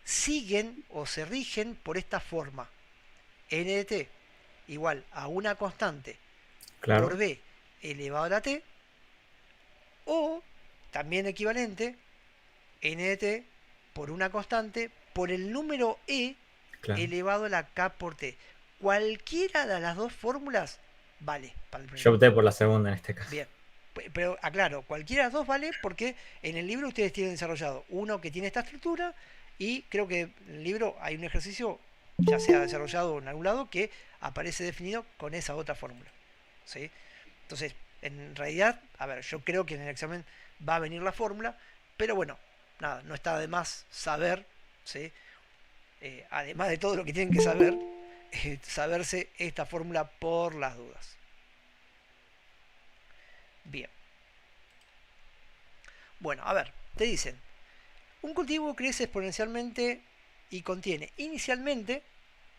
[SPEAKER 1] siguen o se rigen por esta forma. N de t igual a una constante por
[SPEAKER 2] claro,
[SPEAKER 1] b elevado a la t, o también equivalente n de t por una constante por el número e
[SPEAKER 2] claro.
[SPEAKER 1] elevado a la k por t. Cualquiera de las dos fórmulas vale para el
[SPEAKER 2] Yo
[SPEAKER 1] problema.
[SPEAKER 2] opté por la segunda en este caso.
[SPEAKER 1] Bien. Pero aclaro, cualquiera de las dos vale porque en el libro ustedes tienen desarrollado uno que tiene esta estructura y creo que en el libro hay un ejercicio, ya sea desarrollado en algún lado, que aparece definido con esa otra fórmula. ¿Sí? Entonces, en realidad, a ver, yo creo que en el examen va a venir la fórmula, pero bueno, nada, no está de más saber, ¿sí? Además de todo lo que tienen que saber, saberse esta fórmula por las dudas. Bien. Bueno, a ver, te dicen, un cultivo crece exponencialmente y contiene inicialmente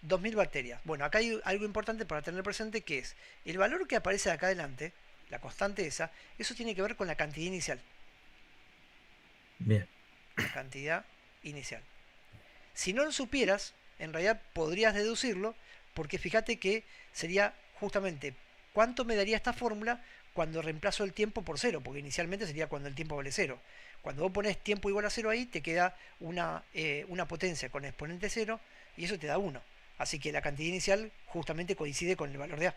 [SPEAKER 1] 2000 bacterias. Bueno, acá hay algo importante para tener presente que es el valor que aparece acá adelante, la constante esa, eso tiene que ver con la cantidad inicial.
[SPEAKER 2] Bien,
[SPEAKER 1] La cantidad inicial. Si no lo supieras, en realidad podrías deducirlo, porque fíjate que sería justamente cuánto me daría esta fórmula cuando reemplazo el tiempo por cero, porque inicialmente sería cuando el tiempo vale cero. Cuando vos pones tiempo igual a cero ahí, te queda una potencia con exponente cero y eso te da uno. Así que la cantidad inicial justamente coincide con el valor de A.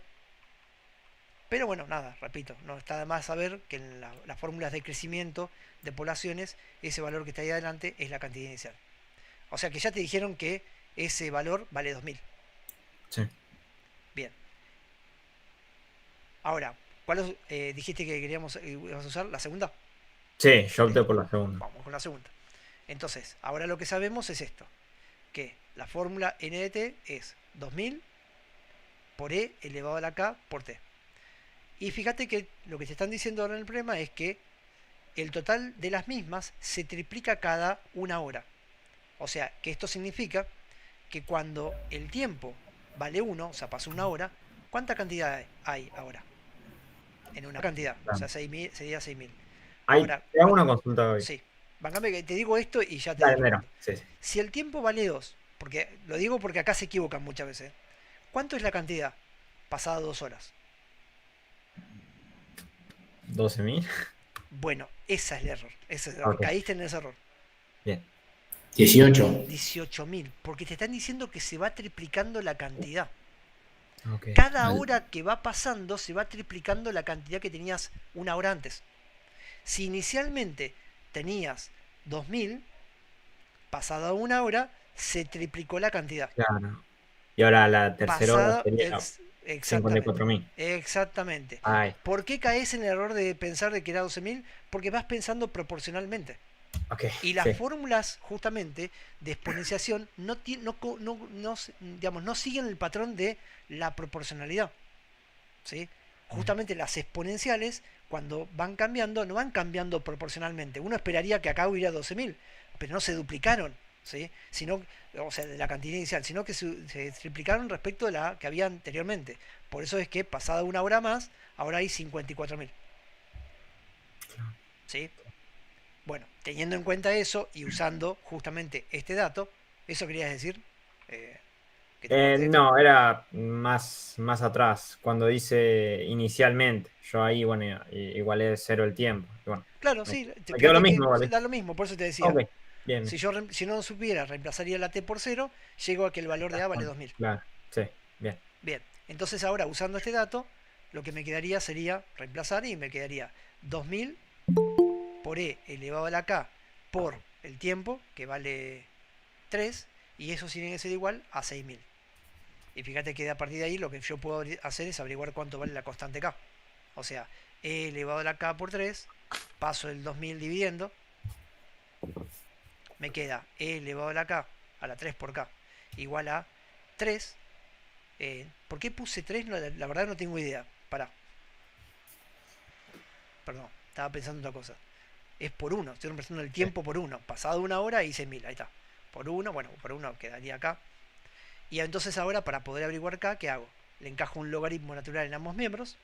[SPEAKER 1] Pero bueno, nada, repito, no está de más saber que en las fórmulas de crecimiento de poblaciones, ese valor que está ahí adelante es la cantidad inicial. O sea que ya te dijeron que ese valor vale 2000.
[SPEAKER 2] sí.
[SPEAKER 1] Bien. Ahora, ¿cuál dijiste que íbamos a usar? ¿La segunda?
[SPEAKER 2] Sí, yo opté
[SPEAKER 1] Listo.
[SPEAKER 2] por la segunda.
[SPEAKER 1] Vamos con la segunda. Entonces, ahora lo que sabemos es esto. Que la fórmula n de t es 2000 por e elevado a la k por t. Y fíjate que lo que te están diciendo ahora en el problema es que el total de las mismas se triplica cada una hora. O sea, que esto significa que cuando el tiempo vale 1, o sea, pasó una hora, ¿cuánta cantidad hay ahora? En una cantidad, o sea,
[SPEAKER 2] Claro.
[SPEAKER 1] 6000 sería 6000.
[SPEAKER 2] Ahí,
[SPEAKER 1] Ahora,
[SPEAKER 2] te hago una consulta hoy.
[SPEAKER 1] sí, bancame que te digo esto y ya te
[SPEAKER 2] Dale, mira.
[SPEAKER 1] respondo.
[SPEAKER 2] Sí, sí.
[SPEAKER 1] Si el tiempo vale 2, porque lo digo porque acá se equivocan muchas veces, ¿cuánto es la cantidad pasada 2 horas?
[SPEAKER 2] 12.000.
[SPEAKER 1] Bueno, ese es el error, ese es el error.
[SPEAKER 2] Ok,
[SPEAKER 1] Caíste en ese error.
[SPEAKER 2] bien.
[SPEAKER 3] 18.
[SPEAKER 1] 18.000, porque te están diciendo que se va triplicando la cantidad.
[SPEAKER 2] Ok,
[SPEAKER 1] Cada
[SPEAKER 3] Al-
[SPEAKER 1] hora que va pasando se va triplicando la cantidad que tenías una hora antes. Si inicialmente tenías 2000, pasada una hora, se triplicó la cantidad.
[SPEAKER 2] claro. Y ahora la tercera hora
[SPEAKER 1] Pasada,
[SPEAKER 2] sería
[SPEAKER 1] exactamente.
[SPEAKER 2] 54.000.
[SPEAKER 1] Exactamente.
[SPEAKER 2] Ay,
[SPEAKER 1] ¿Por qué caes en el error de pensar de que era 12.000? Porque vas pensando proporcionalmente.
[SPEAKER 2] ok,
[SPEAKER 1] Y las
[SPEAKER 2] sí.
[SPEAKER 1] fórmulas, justamente, de exponenciación digamos, no siguen el patrón de la proporcionalidad. ¿Sí?
[SPEAKER 2] Bien,
[SPEAKER 1] Justamente las exponenciales, cuando van cambiando, no van cambiando proporcionalmente. Uno esperaría que acá hubiera 12.000, pero no se duplicaron, ¿sí? Sino, o sea, de la cantidad inicial, sino que se triplicaron respecto de la que había anteriormente. Por eso es que pasada una hora más, ahora hay 54.000.
[SPEAKER 2] claro.
[SPEAKER 1] ¿Sí? Bueno, teniendo en cuenta eso y usando justamente este dato, ¿eso querías decir? Eh, que te corté.
[SPEAKER 2] No, era más atrás, cuando dice inicialmente. Yo ahí, bueno, igualé 0 el tiempo. Y bueno,
[SPEAKER 1] Claro,
[SPEAKER 2] me,
[SPEAKER 1] sí,
[SPEAKER 2] me quedó lo
[SPEAKER 1] fíjate que
[SPEAKER 2] mismo, ¿vale?
[SPEAKER 1] da lo mismo, por eso te
[SPEAKER 2] Ok,
[SPEAKER 1] decía.
[SPEAKER 2] bien.
[SPEAKER 1] Si no supiera, reemplazaría la t por cero, llego a que el valor de a vale 2000.
[SPEAKER 2] Claro, sí, bien.
[SPEAKER 1] Bien, entonces ahora usando este dato, lo que me quedaría sería reemplazar y me quedaría 2000 por e elevado a la k por el tiempo, que vale 3, y eso tiene que ser igual a 6000. Y fíjate que a partir de ahí lo que yo puedo hacer es averiguar cuánto vale la constante k. O sea, e elevado a la k por 3, paso el 2000 dividiendo, me queda e elevado a la k a la 3 por k igual a 3. ¿Por qué puse 3? No, la verdad no tengo idea. Pará. Perdón, estaba pensando otra cosa. Es por 1, estoy reemplazando el
[SPEAKER 2] Sí.
[SPEAKER 1] tiempo por 1. Pasado una hora hice 1000, ahí está. Por 1, bueno, por 1 quedaría acá. Y entonces ahora para poder averiguar k, ¿qué hago? Le encajo un logaritmo natural en ambos miembros.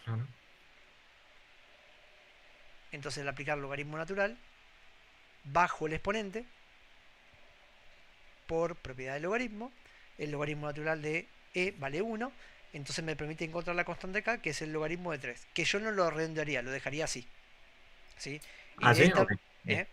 [SPEAKER 2] Ajá.
[SPEAKER 1] Entonces al aplicar logaritmo natural, bajo el exponente por propiedad del logaritmo. El logaritmo natural de e vale 1. Entonces me permite encontrar la constante k, que es el logaritmo de 3. Que yo no lo redondearía, lo dejaría así. ¿Sí? Y
[SPEAKER 2] Ah,
[SPEAKER 1] de
[SPEAKER 2] sí,
[SPEAKER 1] esta...
[SPEAKER 2] ok, bien.
[SPEAKER 1] ¿eh?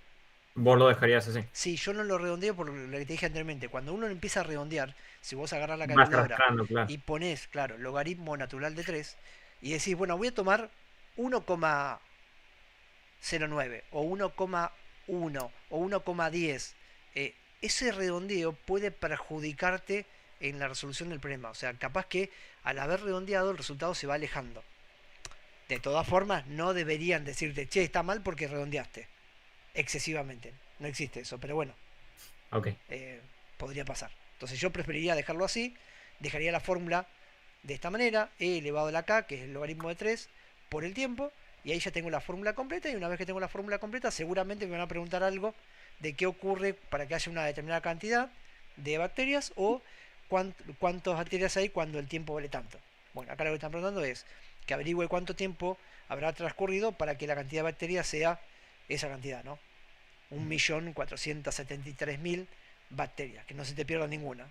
[SPEAKER 2] Vos lo dejarías así.
[SPEAKER 1] Sí, yo no lo redondeo por lo que te dije anteriormente. Cuando uno empieza a redondear, si vos agarras la
[SPEAKER 2] Vas
[SPEAKER 1] calculadora
[SPEAKER 2] arrastrando, claro.
[SPEAKER 1] y pones, claro, logaritmo natural de 3 y decís, bueno, voy a tomar 1,09 o 1,1 o 1,10, ese redondeo puede perjudicarte en la resolución del problema. O sea, capaz que al haber redondeado el resultado se va alejando. De todas formas, no deberían decirte, che, está mal porque redondeaste excesivamente. No existe eso, pero bueno,
[SPEAKER 2] Ok.
[SPEAKER 1] eh, podría pasar. Entonces yo preferiría dejarlo así, dejaría la fórmula de esta manera, e elevado a la k, que es el logaritmo de 3, por el tiempo, y ahí ya tengo la fórmula completa, y una vez que tengo la fórmula completa, seguramente me van a preguntar algo de qué ocurre para que haya una determinada cantidad de bacterias o cuántas bacterias hay cuando el tiempo vale tanto. Bueno, acá lo que están preguntando es que averigüe cuánto tiempo habrá transcurrido para que la cantidad de bacterias sea esa cantidad, ¿no? 1.473.000 bacterias, que no se te pierda ninguna.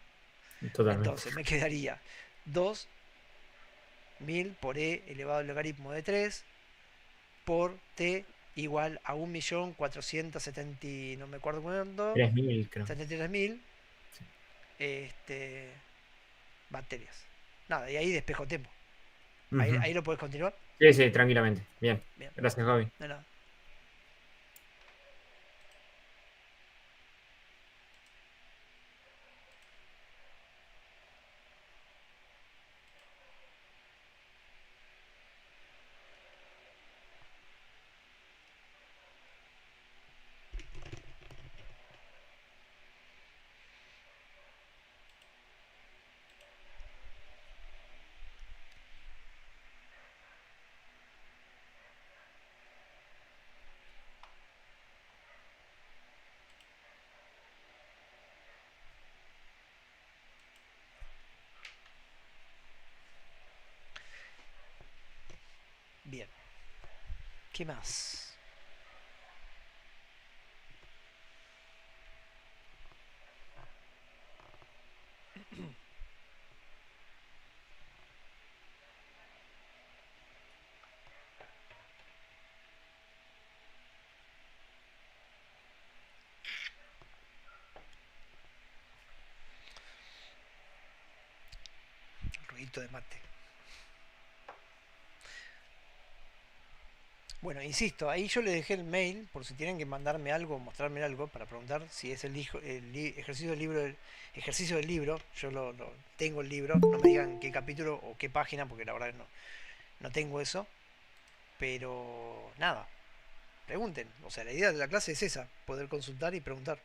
[SPEAKER 2] Totalmente.
[SPEAKER 1] Entonces me quedaría 2.000 por e elevado al logaritmo de 3 por t igual a 1.470.000, no me acuerdo cuándo,
[SPEAKER 2] 3000, creo.
[SPEAKER 1] 73.000
[SPEAKER 2] Sí.
[SPEAKER 1] este, bacterias. Nada, y ahí despejo tiempo.
[SPEAKER 2] Ujú.
[SPEAKER 1] Ahí lo puedes continuar.
[SPEAKER 2] Sí, sí, tranquilamente. Bien.
[SPEAKER 1] Bien,
[SPEAKER 2] Gracias, Javi.
[SPEAKER 1] de nada. Bien, ¿qué más? Ruidito de mate. Bueno, insisto, ahí yo les dejé el mail por si tienen que mandarme algo, mostrarme algo para preguntar si es ejercicio del libro. Ejercicio del libro, yo tengo el libro, no me digan qué capítulo o qué página, porque la verdad no tengo eso. Pero nada, pregunten. O sea, la idea de la clase es esa, poder consultar y preguntar.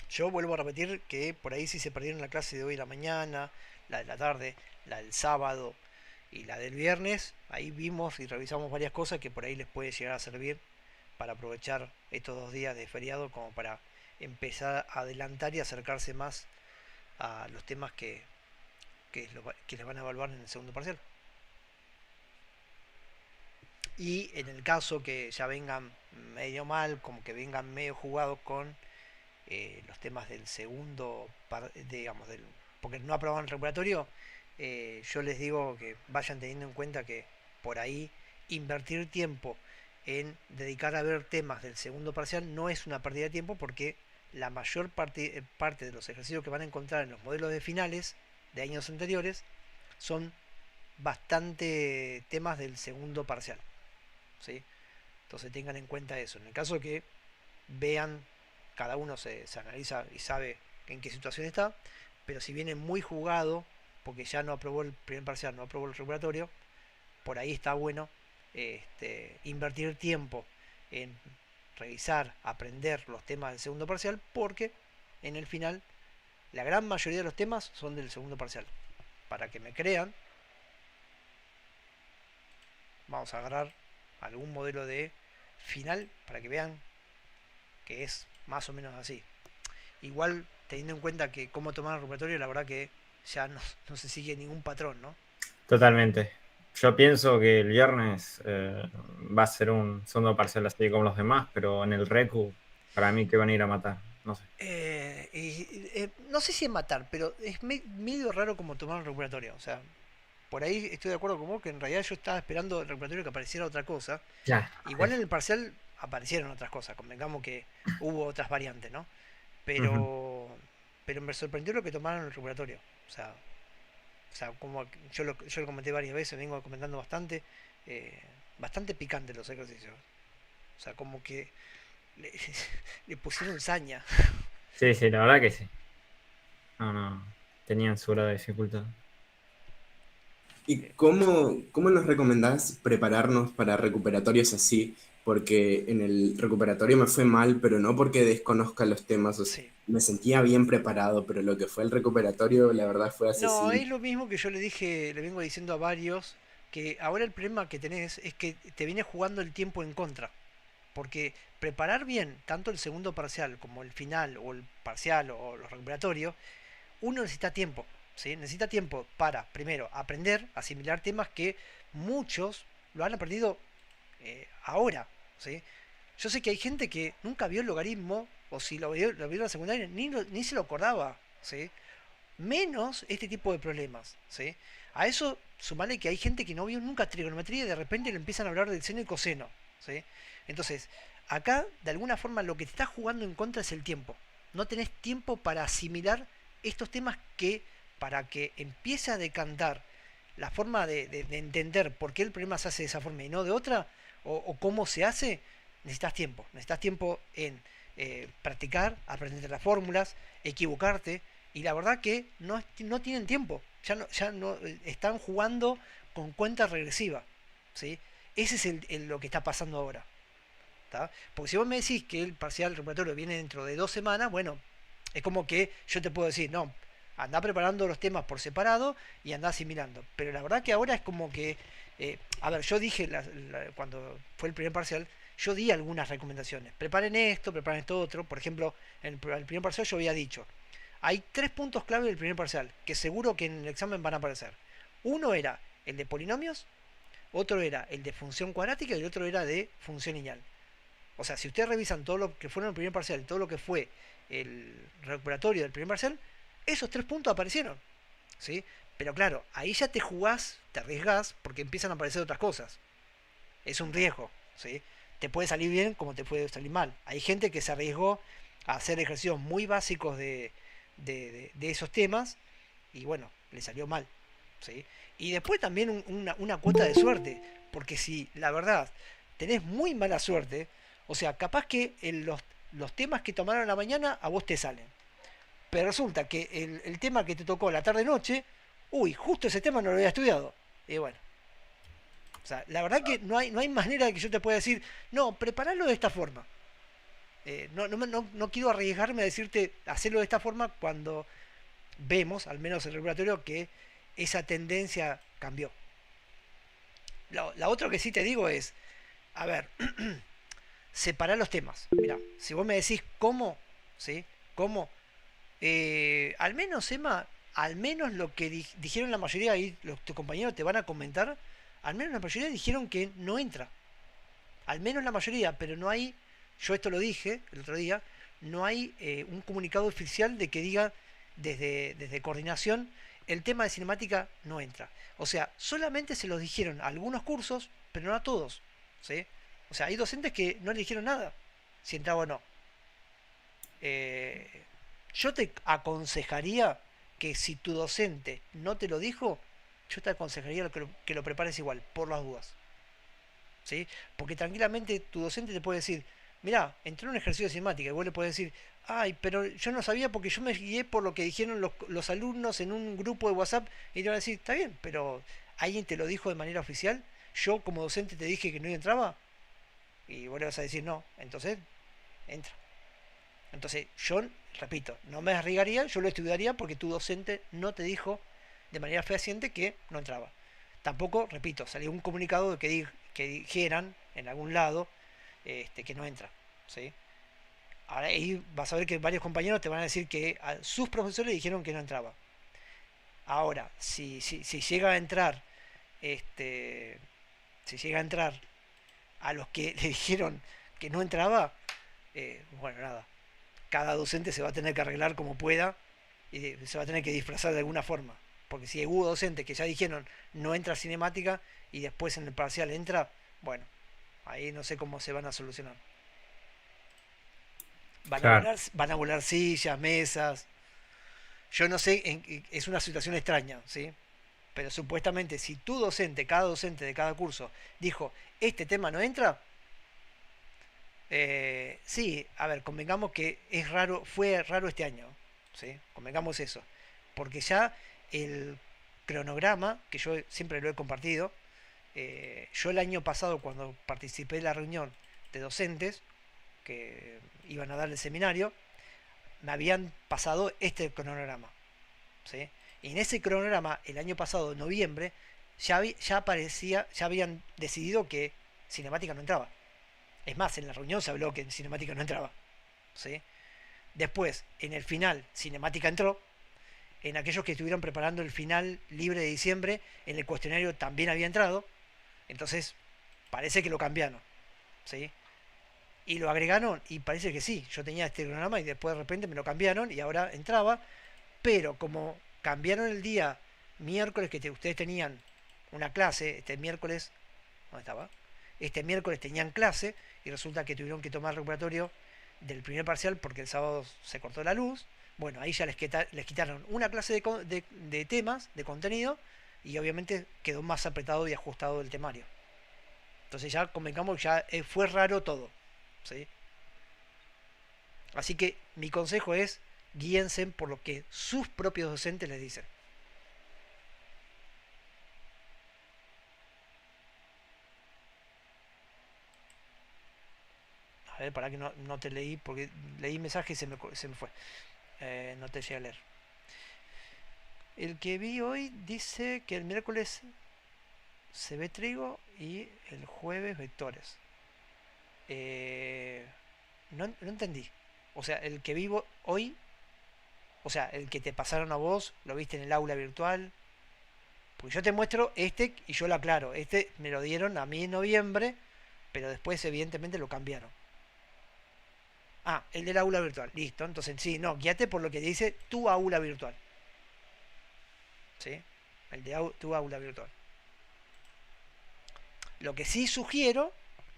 [SPEAKER 1] Yo vuelvo a repetir que por ahí si se perdieron la clase de hoy a la mañana, la de la tarde, la del sábado y la del viernes, ahí vimos y revisamos varias cosas que por ahí les puede llegar a servir para aprovechar estos 2 días de feriado como para empezar a adelantar y acercarse más a los temas que les van a evaluar en el segundo parcial. Y en el caso que ya vengan medio mal, como que vengan medio jugados con los temas del segundo, digamos, porque no aprobaron el recuperatorio, yo les digo que vayan teniendo en cuenta que por ahí invertir tiempo en dedicar a ver temas del segundo parcial no es una pérdida de tiempo, porque la mayor parte de los ejercicios que van a encontrar en los modelos de finales de años anteriores son bastante temas del segundo parcial, ¿sí? Entonces tengan en cuenta eso. En el caso de que vean, cada uno se analiza y sabe en qué situación está, pero si viene muy jugado, porque ya no aprobó el primer parcial, no aprobó el recuperatorio, por ahí está bueno invertir tiempo en revisar, aprender los temas del segundo parcial, porque en el final la gran mayoría de los temas son del segundo parcial. Para que me crean, vamos a agarrar algún modelo de final para que vean que es más o menos así. Igual, teniendo en cuenta que cómo tomar el recuperatorio, la verdad que ya no se sigue ningún patrón, ¿no?
[SPEAKER 2] Totalmente. Yo pienso que el viernes va a ser un segundo parcial así como los demás, pero en el Recu, para mí que van a ir a matar. No sé.
[SPEAKER 1] No sé si es matar, pero es medio raro como tomar un recuperatorio. O sea, por ahí estoy de acuerdo con vos, que en realidad yo estaba esperando el recuperatorio que apareciera otra cosa.
[SPEAKER 2] Ya.
[SPEAKER 1] Igual en el parcial aparecieron otras cosas, convengamos que hubo otras variantes, ¿no? Pero, pero me sorprendió lo que tomaron el recuperatorio. O sea, como yo lo comenté varias veces, vengo comentando bastante, bastante picante los ejercicios. O sea, como que le pusieron saña.
[SPEAKER 2] Sí, la verdad que sí. No, tenían su grado de dificultad.
[SPEAKER 3] ¿Y cómo nos recomendás prepararnos para recuperatorios así? Porque en el recuperatorio me fue mal, pero no porque desconozca los temas. O sea,
[SPEAKER 1] Sí.
[SPEAKER 3] me sentía bien preparado, pero lo que fue el recuperatorio, la verdad, fue
[SPEAKER 1] No,
[SPEAKER 3] asesino.
[SPEAKER 1] es lo mismo que yo le vengo diciendo a varios, que ahora el problema que tenés es que te viene jugando el tiempo en contra. Porque preparar bien tanto el segundo parcial como el final o el parcial o los recuperatorios, uno necesita tiempo, ¿sí? Necesita tiempo para, primero, aprender, asimilar temas que muchos lo han aprendido ahora, ¿sí? Yo sé que hay gente que nunca vio el logaritmo, o si lo vio en la secundaria, ni se lo acordaba, ¿sí? Menos este tipo de problemas, ¿sí? A eso sumale que hay gente que no vio nunca trigonometría y de repente le empiezan a hablar del seno y coseno, ¿sí? Entonces, acá de alguna forma lo que te está jugando en contra es el tiempo. No tenés tiempo para asimilar estos temas que, para que empiece a decantar la forma de entender por qué el problema se hace de esa forma y no de otra, o cómo se hace, necesitas tiempo. Necesitas tiempo en practicar, aprender las fórmulas, equivocarte, y la verdad que no tienen tiempo. Ya no están jugando con cuenta regresiva, ¿sí? Ese es lo que está pasando ahora. ¿Tá? Porque si vos me decís que el parcial recuperatorio viene dentro de 2 semanas, bueno, es como que yo te puedo decir, no, anda preparando los temas por separado y anda asimilando. Pero la verdad que ahora es como que, a ver, yo dije cuando fue el primer parcial, yo di algunas recomendaciones. Preparen esto otro. Por ejemplo, en el primer parcial yo había dicho, hay 3 puntos clave del primer parcial, que seguro que en el examen van a aparecer. Uno era el de polinomios, otro era el de función cuadrática y el otro era de función lineal. O sea, si ustedes revisan todo lo que fue en el primer parcial, todo lo que fue el recuperatorio del primer parcial, esos 3 puntos aparecieron, ¿sí? Pero claro, ahí ya te jugás, te arriesgás, porque empiezan a aparecer otras cosas. Es un riesgo, ¿sí? Te puede salir bien como te puede salir mal. Hay gente que se arriesgó a hacer ejercicios muy básicos de esos temas y bueno, le salió mal, ¿sí? Y después también una cuota de suerte, porque si la verdad tenés muy mala suerte, o sea, capaz que los temas que tomaron a la mañana a vos te salen. Pero resulta que el tema que te tocó la tarde-noche, uy, justo ese tema no lo había estudiado. Y bueno. O sea, la verdad que no hay manera de que yo te pueda decir, no, prepararlo de esta forma. No quiero arriesgarme a decirte hacerlo de esta forma cuando vemos, al menos en el laboratorio, que esa tendencia cambió. La otra que sí te digo es, a ver, separar los temas. Mira, si vos me decís cómo, ¿sí? ¿Cómo? Al menos, Emma, al menos lo que dijeron la mayoría, y tus compañeros te van a comentar, al menos la mayoría dijeron que no entra. Al menos la mayoría, pero no hay, yo esto lo dije el otro día, no hay un comunicado oficial de que diga desde coordinación, el tema de cinemática no entra. O sea, solamente se los dijeron a algunos cursos, pero no a todos. ¿Sí? O sea, hay docentes que no le dijeron nada, si entraba o no. Eh, yo te aconsejaría que si tu docente no te lo dijo, yo te aconsejaría que lo prepares igual, por las dudas. ¿Sí? Porque tranquilamente tu docente te puede decir, mirá, entró en un ejercicio de cinemática, y vos le podés decir, ay, pero yo no sabía porque yo me guié por lo que dijeron los alumnos en un grupo de WhatsApp, y te van a decir, está bien, pero ¿alguien te lo dijo de manera oficial? Yo como docente te dije que no entraba, y vos le vas a decir no, entonces entra. Entonces yo, repito, no me arriesgaría, yo lo estudiaría porque tu docente no te dijo de manera fehaciente que no entraba. Tampoco, repito, salió un comunicado de que dijeran en algún lado que no entra. ¿Sí? Ahora ahí vas a ver que varios compañeros te van a decir que a sus profesores dijeron que no entraba. Ahora, si llega a entrar, si llega a entrar a los que le dijeron que no entraba, bueno, nada. Cada docente se va a tener que arreglar como pueda y se va a tener que disfrazar de alguna forma. Porque si hubo docentes que ya dijeron no entra cinemática y después en el parcial entra, bueno, ahí no sé cómo se van a solucionar.
[SPEAKER 2] Claro,
[SPEAKER 1] Van a volar sillas, mesas. Yo no sé, es una situación extraña, ¿sí? Pero supuestamente si tu docente, cada docente de cada curso, dijo, este tema no entra, sí, a ver, convengamos que es raro, fue raro este año, ¿sí? Convengamos eso. Porque ya el cronograma, que yo siempre lo he compartido, yo el año pasado cuando participé de la reunión de docentes que iban a dar el seminario, me habían pasado este cronograma, ¿sí? Y en ese cronograma, el año pasado, en noviembre, ya aparecía, ya habían decidido que cinemática no entraba. Es más, en la reunión se habló que cinemática no entraba, ¿sí? Después, en el final, cinemática entró. En aquellos que estuvieron preparando el final libre de diciembre, en el cuestionario también había entrado. Entonces, parece que lo cambiaron, ¿sí? Y lo agregaron y parece que sí. Yo tenía este cronograma y después de repente me lo cambiaron y ahora entraba. Pero como cambiaron el día miércoles que ustedes tenían una clase, este miércoles, ¿dónde estaba? Este miércoles tenían clase y resulta que tuvieron que tomar recuperatorio del primer parcial porque el sábado se cortó la luz. Bueno, ahí ya les quitaron una clase de temas, de contenido, y obviamente quedó más apretado y ajustado el temario. Entonces ya convengamos, ya fue raro todo, ¿sí? Así que mi consejo es, guíense por lo que sus propios docentes les dicen. A ver, para que no te leí, porque leí mensaje y se me fue. No te llegué a leer. El que vi hoy dice que el miércoles se ve trigo y el jueves vectores. No entendí. O sea, el que vivo hoy, o sea, el que te pasaron a vos, lo viste en el aula virtual. Porque yo te muestro este y yo lo aclaro. Este me lo dieron a mí en noviembre, pero después evidentemente lo cambiaron. Ah, el del aula virtual. Listo. Entonces, sí, no, guíate por lo que dice tu aula virtual. ¿Sí? El de tu aula virtual. Lo que sí sugiero,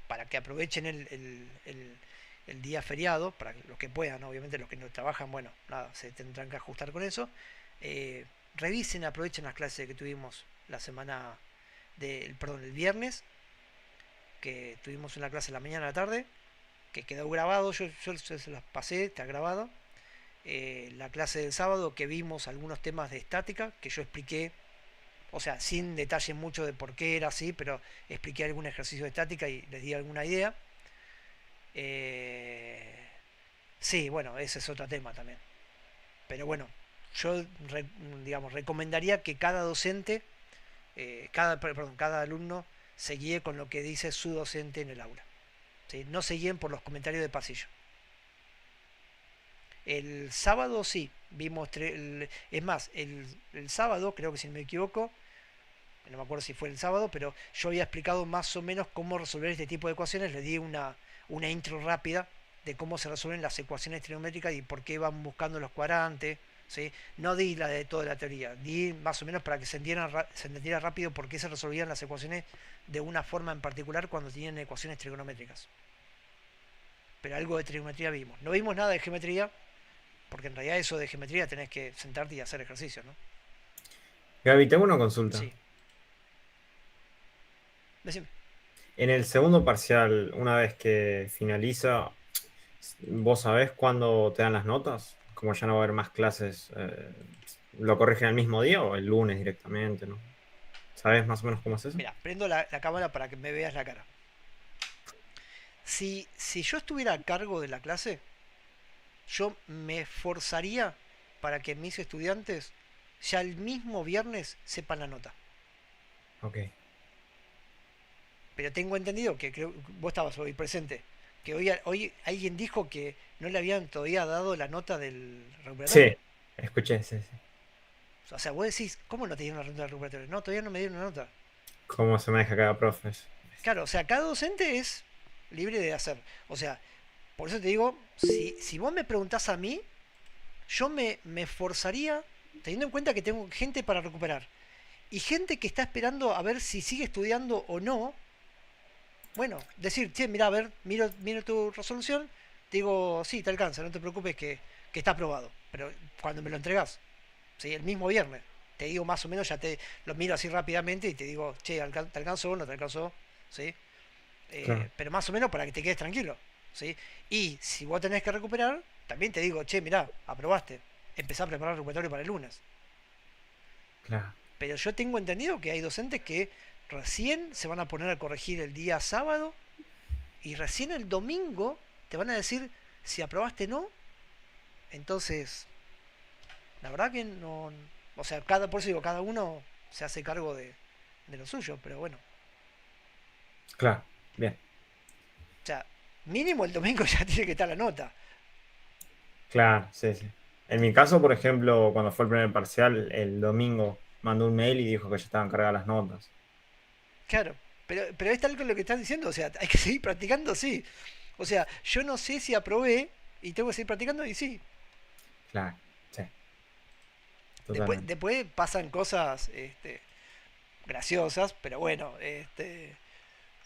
[SPEAKER 1] para que aprovechen el día feriado, para los que puedan, ¿no? Obviamente los que no trabajan, bueno, nada, se tendrán que ajustar con eso. Revisen, aprovechen las clases que tuvimos la semana el viernes, que tuvimos una clase en la mañana a la tarde, que quedó grabado, yo se las pasé, está grabado. La clase del sábado que vimos algunos temas de estática, que yo expliqué, o sea, sin detalle mucho de por qué era así, pero expliqué algún ejercicio de estática y les di alguna idea. Sí, bueno, ese es otro tema también. Pero bueno, yo digamos, recomendaría que cada docente, cada alumno se guíe con lo que dice su docente en el aula. ¿Sí? No se guíen por los comentarios de pasillo. El sábado sí, vimos, es más, el sábado, creo que si no me equivoco, no me acuerdo si fue el sábado, pero yo había explicado más o menos cómo resolver este tipo de ecuaciones, les di una intro rápida de cómo se resuelven las ecuaciones trigonométricas y por qué van buscando los cuadrantes, ¿sí? No di la de toda la teoría, di más o menos para que se entendiera rápido por qué se resolvían las ecuaciones de una forma en particular cuando tenían ecuaciones trigonométricas. Pero algo de trigonometría vimos. No vimos nada de geometría, porque en realidad eso de geometría tenés que sentarte y hacer ejercicio, ¿no?
[SPEAKER 2] Gaby, tengo una consulta.
[SPEAKER 1] Sí. Decime.
[SPEAKER 2] En el segundo parcial, una vez que finaliza, ¿vos sabés cuándo te dan las notas? Como ya no va a haber más clases, ¿lo corrigen el mismo día o el lunes directamente, no? ¿Sabés más o menos cómo es eso?
[SPEAKER 1] Mira, prendo la cámara para que me veas la cara. Si yo estuviera a cargo de la clase, yo me esforzaría para que mis estudiantes ya el mismo viernes sepan la nota.
[SPEAKER 2] Ok.
[SPEAKER 1] Pero tengo entendido que creo vos estabas hoy presente, que hoy alguien dijo que no le habían todavía dado la nota del recuperatorio.
[SPEAKER 2] Sí, escuché, sí, sí.
[SPEAKER 1] O sea, vos decís, ¿cómo no te dieron la nota del recuperatorio? No, todavía no me dieron la nota.
[SPEAKER 2] ¿Cómo se maneja cada profe?
[SPEAKER 1] Claro, o sea, cada docente es libre de hacer. O sea, por eso te digo, si vos me preguntás a mí, yo me esforzaría, teniendo en cuenta que tengo gente para recuperar, y gente que está esperando a ver si sigue estudiando o no. Bueno, decir, che, mira, a ver, miro tu resolución, te digo, sí, te alcanza, no te preocupes que está aprobado. Pero cuando me lo entregas, ¿sí? El mismo viernes, te digo más o menos, ya te lo miro así rápidamente y te digo, che, ¿te alcanzó o no te alcanzó? ¿Sí?
[SPEAKER 2] Claro,
[SPEAKER 1] Pero más o menos para que te quedes tranquilo, ¿sí? Y si vos tenés que recuperar, también te digo, che, mirá, aprobaste, empezá a preparar el recuperatorio para el lunes.
[SPEAKER 2] claro.
[SPEAKER 1] Pero yo tengo entendido que hay docentes que recién se van a poner a corregir el día sábado y recién el domingo te van a decir si aprobaste o no. Entonces, la verdad que no. O sea, por eso digo, cada uno se hace cargo de lo suyo, pero bueno.
[SPEAKER 2] Claro, bien.
[SPEAKER 1] O sea, mínimo el domingo ya tiene que estar la nota.
[SPEAKER 2] Claro, sí, sí. En mi caso, por ejemplo, cuando fue el primer parcial, el domingo mandó un mail y dijo que ya estaban cargadas las notas.
[SPEAKER 1] Claro, pero es tal con lo que estás diciendo, o sea, hay que seguir practicando, sí. O sea, yo no sé si aprobé y tengo que seguir practicando y sí.
[SPEAKER 2] Claro, sí,
[SPEAKER 1] Después,
[SPEAKER 2] totalmente.
[SPEAKER 1] después pasan cosas graciosas, pero bueno,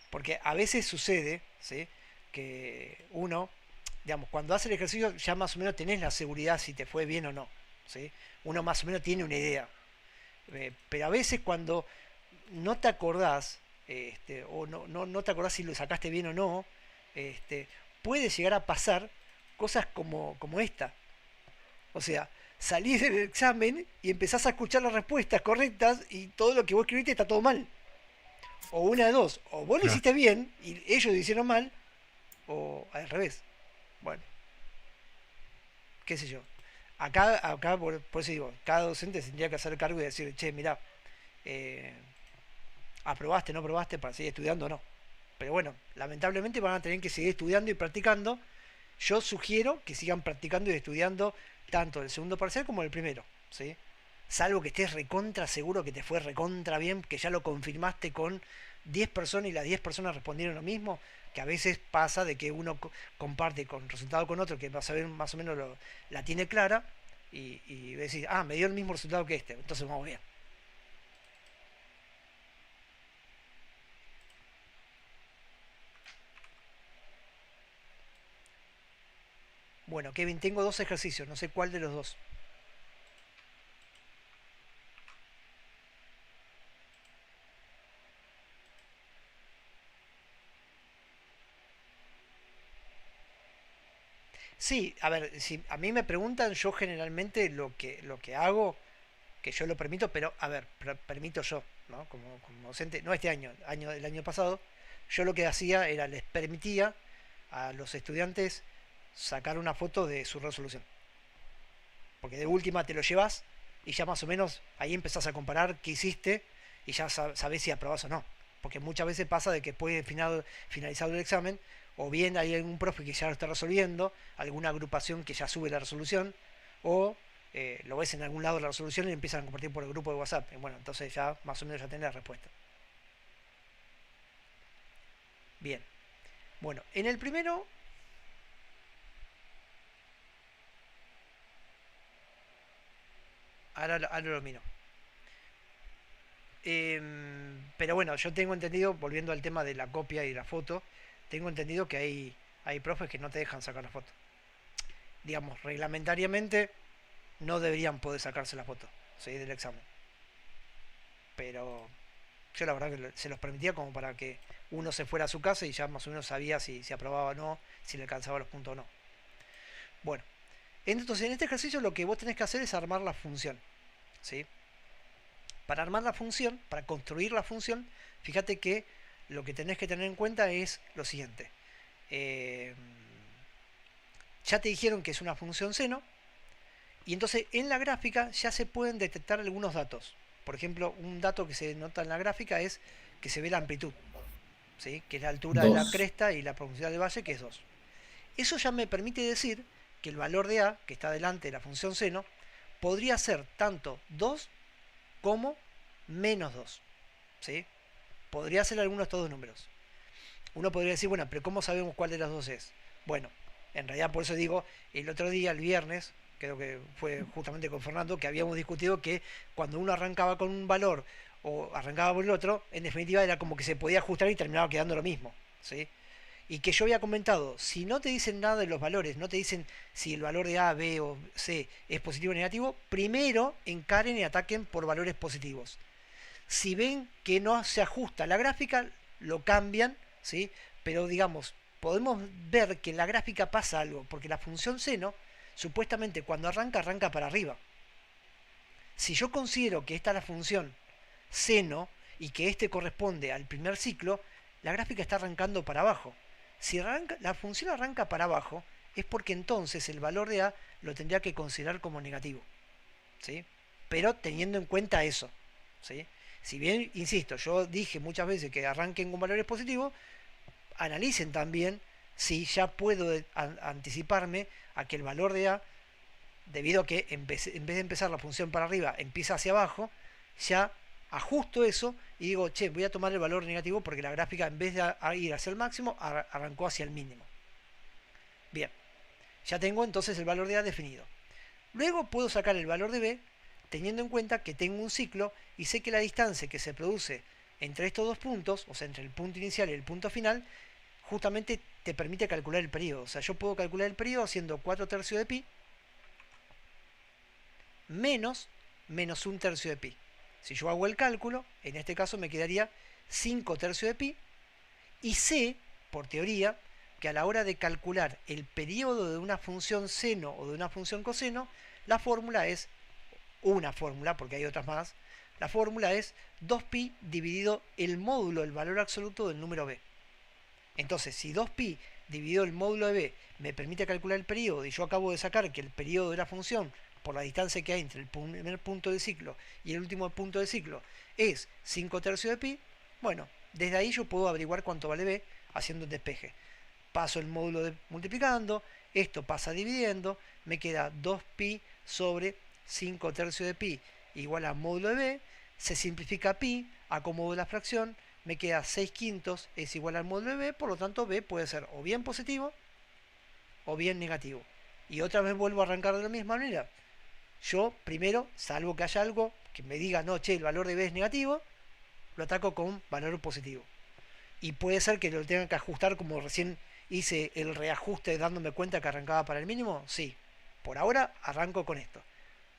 [SPEAKER 1] porque a veces sucede, ¿sí? Que uno, digamos, cuando hace el ejercicio ya más o menos tenés la seguridad si te fue bien o no, ¿sí? Uno más o menos tiene una idea. Pero a veces cuando no te acordás, o no te acordás si lo sacaste bien o no, este, puede llegar a pasar cosas como esta. O sea, salís del examen y empezás a escuchar las respuestas correctas y todo lo que vos escribiste está todo mal. O una de dos, o vos lo
[SPEAKER 2] Claro,
[SPEAKER 1] hiciste bien y ellos lo hicieron mal, o al revés. Bueno, qué sé yo. Acá por eso digo, cada docente tendría que hacer cargo y decir, che, mirá, eh, aprobaste, no aprobaste para seguir estudiando o no. Pero bueno, lamentablemente van a tener que seguir estudiando y practicando. Yo sugiero que sigan practicando y estudiando tanto el segundo parcial como el primero, ¿sí? Salvo que estés recontra seguro que te fue recontra bien, que ya lo confirmaste con 10 personas y las 10 personas respondieron lo mismo, que a veces pasa de que uno comparte con resultado con otro que va a saber más o menos la tiene clara y decís, ah, me dio el mismo resultado que este, entonces vamos bien. Bueno, Kevin, tengo dos ejercicios, no sé cuál de los dos. Sí, a ver, si a mí me preguntan, yo generalmente lo que hago, que yo lo permito, pero a ver, permito yo, ¿no? Como docente, no este año del año pasado, yo lo que hacía era les permitía a los estudiantes sacar una foto de su resolución. Porque de última te lo llevas y ya más o menos ahí empezás a comparar qué hiciste y ya sabés si aprobás o no. Porque muchas veces pasa de que después de finalizado el examen, o bien hay algún profe que ya lo está resolviendo, alguna agrupación que ya sube la resolución, o lo ves en algún lado la resolución y empiezan a compartir por el grupo de WhatsApp. Y bueno, entonces ya más o menos ya tenés la respuesta. Bien. Bueno, en el primero ahora lo miro. Pero bueno, yo tengo entendido, volviendo al tema de la copia y la foto, tengo entendido que hay profes que no te dejan sacar la foto. Digamos, reglamentariamente no deberían poder sacarse la foto, ¿sí? Del examen. Pero yo la verdad que se los permitía como para que uno se fuera a su casa y ya más o menos sabía si se aprobaba o no, si le alcanzaba los puntos o no. Bueno, entonces en este ejercicio lo que vos tenés que hacer es armar la función, ¿sí? Para armar la función, para construir la función, fíjate que lo que tenés que tener en cuenta es lo siguiente. Ya te dijeron que es una función seno, y entonces en la gráfica ya se pueden detectar algunos datos. Por ejemplo, un dato que se nota en la gráfica es que se ve la amplitud, ¿sí? Que es la altura de la
[SPEAKER 2] 2.
[SPEAKER 1] cresta y la profundidad del valle, que es 2. Eso ya me permite decir que el valor de a, que está delante de la función seno, podría ser tanto 2 como menos 2, ¿sí? Podría ser alguno de estos dos números. Uno podría decir, bueno, pero ¿cómo sabemos cuál de los dos es? Bueno, en realidad por eso digo, el otro día, el viernes, creo que fue justamente con Fernando, que habíamos discutido que cuando uno arrancaba con un valor o arrancaba por el otro, en definitiva era como que se podía ajustar y terminaba quedando lo mismo, ¿sí? Y que yo había comentado, si no te dicen nada de los valores, no te dicen si el valor de A, B o C es positivo o negativo, primero encaren y ataquen por valores positivos. Si ven que no se ajusta la gráfica, lo cambian, ¿sí? Pero digamos, podemos ver que en la gráfica pasa algo, porque la función seno, supuestamente cuando arranca para arriba. Si yo considero que esta es la función seno y que este corresponde al primer ciclo, la gráfica está arrancando para abajo. Si la función arranca para abajo, es porque entonces el valor de A lo tendría que considerar como negativo, ¿sí? Pero teniendo en cuenta eso, ¿sí? Si bien, insisto, yo dije muchas veces que arranquen con valores positivos, analicen también si ya puedo anticiparme a que el valor de A, debido a que en vez de empezar la función para arriba, empieza hacia abajo, ya ajusto eso y digo, che, voy a tomar el valor negativo porque la gráfica en vez de ir hacia el máximo, arrancó hacia el mínimo. Bien, ya tengo entonces el valor de A definido. Luego puedo sacar el valor de B teniendo en cuenta que tengo un ciclo y sé que la distancia que se produce entre estos dos puntos, o sea, entre el punto inicial y el punto final, justamente te permite calcular el periodo. O sea, yo puedo calcular el periodo haciendo 4 tercios de pi menos 1 tercio de pi. Si yo hago el cálculo, en este caso me quedaría 5 tercios de pi, y sé, por teoría, que a la hora de calcular el periodo de una función seno o de una función coseno, la fórmula es una fórmula, porque hay otras más, la fórmula es 2pi dividido el módulo del valor absoluto del número b. Entonces, si 2pi dividido el módulo de b me permite calcular el periodo, y yo acabo de sacar que el periodo de la función, por la distancia que hay entre el primer punto del ciclo y el último punto del ciclo, es 5 tercios de pi, bueno, desde ahí yo puedo averiguar cuánto vale b haciendo un despeje. Paso el módulo multiplicando, esto pasa dividiendo, me queda 2pi sobre 5 tercios de pi igual a módulo de b, se simplifica pi, acomodo la fracción, me queda 6 quintos es igual al módulo de b, por lo tanto b puede ser o bien positivo o bien negativo. Y otra vez vuelvo a arrancar de la misma manera. Yo primero, salvo que haya algo que me diga, no, che, el valor de b es negativo, lo ataco con valor positivo. Y puede ser que lo tenga que ajustar como recién hice el reajuste dándome cuenta que arrancaba para el mínimo, sí. Por ahora arranco con esto.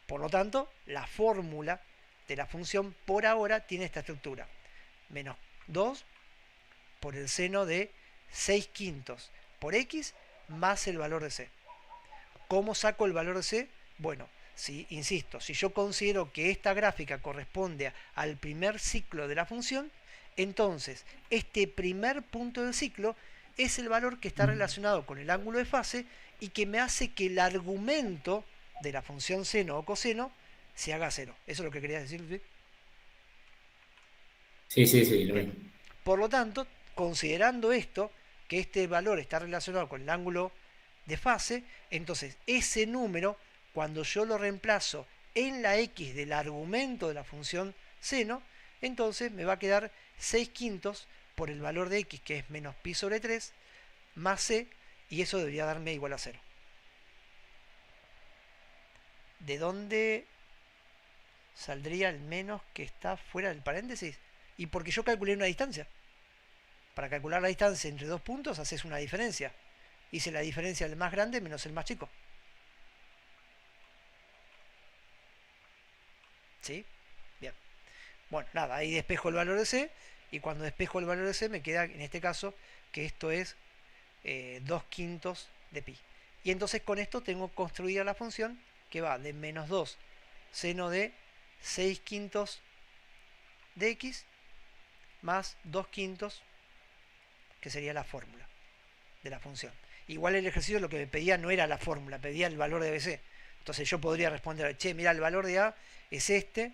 [SPEAKER 1] Por lo tanto, la fórmula de la función por ahora tiene esta estructura. Menos 2 por el seno de 6 quintos por x más el valor de c. ¿Cómo saco el valor de c? Bueno, insisto, si yo considero que esta gráfica corresponde al primer ciclo de la función, entonces este primer punto del ciclo es el valor que está relacionado con el ángulo de fase y que me hace que el argumento de la función seno o coseno se haga cero. ¿Eso es lo que querías decir, Luis?
[SPEAKER 2] Sí, lo
[SPEAKER 1] Bien.
[SPEAKER 2] mismo.
[SPEAKER 1] Por lo tanto, considerando esto, que este valor está relacionado con el ángulo de fase, entonces ese número, cuando yo lo reemplazo en la x del argumento de la función seno, entonces me va a quedar 6 quintos por el valor de x, que es menos pi sobre 3, más c, y eso debería darme igual a 0. ¿De dónde Saldría el menos que está fuera del paréntesis. Y porque yo calculé una distancia. Para calcular la distancia entre dos puntos haces una diferencia. Hice la diferencia del más grande menos el más chico. ¿Sí? Bien. Bueno, nada, ahí despejo el valor de C. Y cuando despejo el valor de C me queda, en este caso, que esto es 2 quintos de pi. Y entonces con esto tengo construida la función que va de menos 2 seno de 6 quintos de x más 2 quintos, que sería la fórmula de la función. Igual el ejercicio lo que me pedía no era la fórmula, pedía el valor de ABC. Entonces yo podría responder, che, mira, el valor de A es este,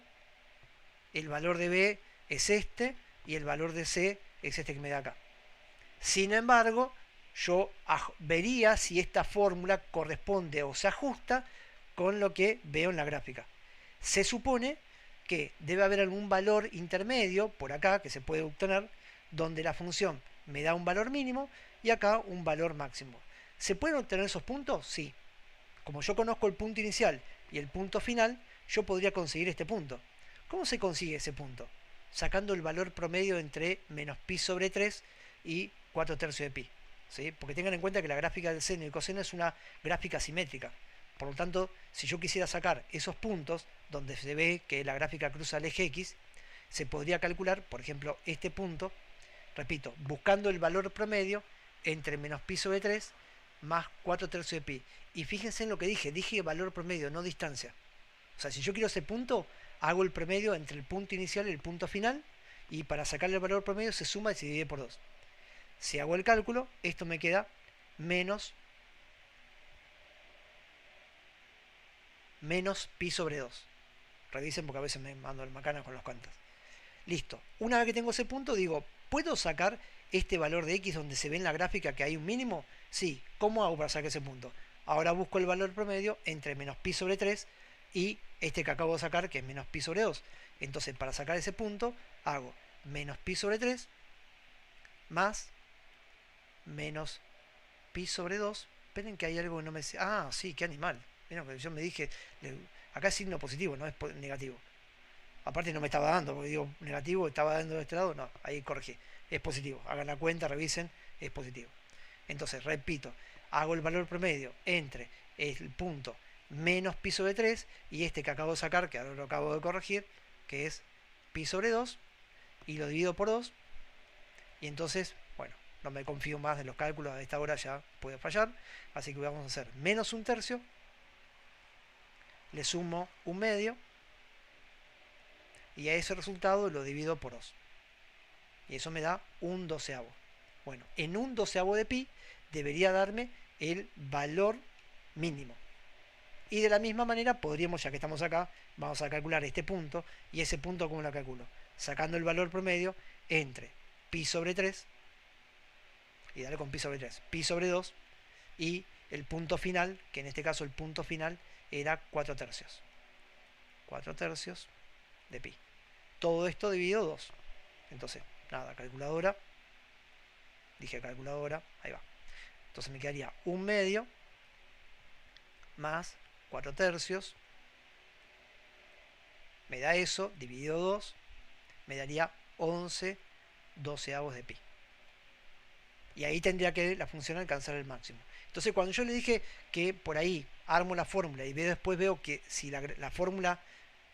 [SPEAKER 1] el valor de B es este, y el valor de C es este que me da acá. Sin embargo, yo vería si esta fórmula corresponde o se ajusta con lo que veo en la gráfica. Se supone que debe haber algún valor intermedio por acá que se puede obtener, donde la función me da un valor mínimo y acá un valor máximo. ¿Se pueden obtener esos puntos? Sí. Como yo conozco el punto inicial y el punto final, yo podría conseguir este punto. ¿Cómo se consigue ese punto? Sacando el valor promedio entre menos pi sobre 3 y 4 tercios de pi. ¿Sí? Porque tengan en cuenta que la gráfica del seno y coseno es una gráfica simétrica. Por lo tanto, si yo quisiera sacar esos puntos donde se ve que la gráfica cruza el eje X, se podría calcular, por ejemplo, este punto, repito, buscando el valor promedio entre menos pi sobre 3 más 4 tercios de pi. Y fíjense en lo que dije valor promedio, no distancia. O sea, si yo quiero ese punto, hago el promedio entre el punto inicial y el punto final, y para sacarle el valor promedio se suma y se divide por 2. Si hago el cálculo, esto me queda menos pi sobre 2. Revisen porque a veces me mando el macana con los cuantos. Listo. Una vez que tengo ese punto, digo, ¿puedo sacar este valor de x donde se ve en la gráfica que hay un mínimo? Sí. ¿Cómo hago para sacar ese punto? Ahora busco el valor promedio entre menos pi sobre 3 y este que acabo de sacar, que es menos pi sobre 2. Entonces, para sacar ese punto, hago menos pi sobre 3 más menos pi sobre 2. Esperen que hay algo que no me... Ah, sí, qué animal. Miren, que yo me dije... Acá es signo positivo, no es negativo. Aparte no me estaba dando, porque digo negativo, estaba dando de este lado. No, ahí corregí. Es positivo. Hagan la cuenta, revisen, es positivo. Entonces, repito, hago el valor promedio entre el punto menos pi sobre 3 y este que acabo de sacar, que ahora lo acabo de corregir, que es pi sobre 2, y lo divido por 2. Y entonces, bueno, no me confío más de los cálculos, a esta hora ya puede fallar. Así que vamos a hacer menos un tercio, le sumo un medio, y a ese resultado lo divido por 2. Y eso me da un doceavo. Bueno, en un doceavo de pi debería darme el valor mínimo. Y de la misma manera podríamos, ya que estamos acá, vamos a calcular este punto. Y ese punto, ¿cómo lo calculo? Sacando el valor promedio entre pi sobre 3, y dale con pi sobre 3, pi sobre 2, y el punto final, que en este caso el punto final era 4 tercios. 4 tercios de pi. Todo esto dividido 2. Entonces, nada, calculadora. Dije calculadora, ahí va. Entonces me quedaría un medio más 4 tercios. Me da eso, dividido 2. Me daría 11 doceavos de pi. Y ahí tendría que la función alcanzar el máximo. Entonces cuando yo le dije que por ahí armo la fórmula y después veo que si la fórmula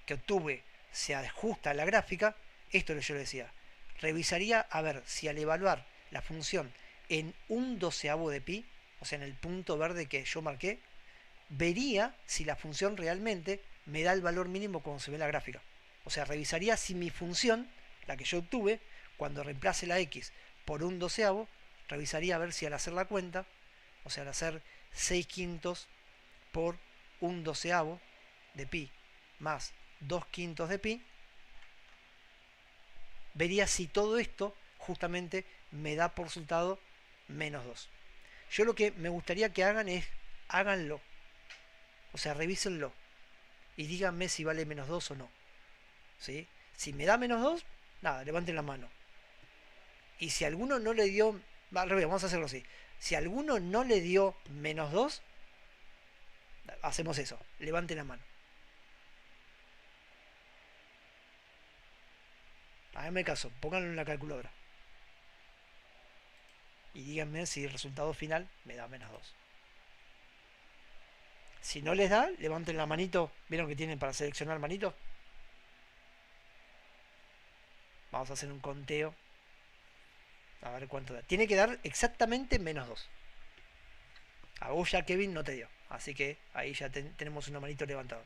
[SPEAKER 1] que obtuve se ajusta a la gráfica, esto es lo que yo le decía. Revisaría a ver si al evaluar la función en un doceavo de pi, o sea en el punto verde que yo marqué, vería si la función realmente me da el valor mínimo como se ve en la gráfica. O sea, revisaría si mi función, la que yo obtuve, cuando reemplace la x por un doceavo, revisaría a ver si al hacer la cuenta, o sea, al hacer 6 quintos por un doceavo de pi más 2 quintos de pi, vería si todo esto justamente me da por resultado menos 2. Yo lo que me gustaría que hagan es, háganlo. O sea, revísenlo. Y díganme si vale menos 2 o no. ¿Sí? Si me da menos 2, nada, levanten la mano. Y si alguno no le dio... Al revés, vamos a hacerlo así. Si alguno no le dio menos 2, hacemos eso. Levanten la mano. Háganme caso, pónganlo en la calculadora. Y díganme si el resultado final me da -2. Si no les da, levanten la manito. ¿Vieron que tienen para seleccionar manito? Vamos a hacer un conteo. A ver cuánto da. Tiene que dar exactamente -2. A vos ya, Kevin, no te dio. Así que ahí ya tenemos una manito levantada.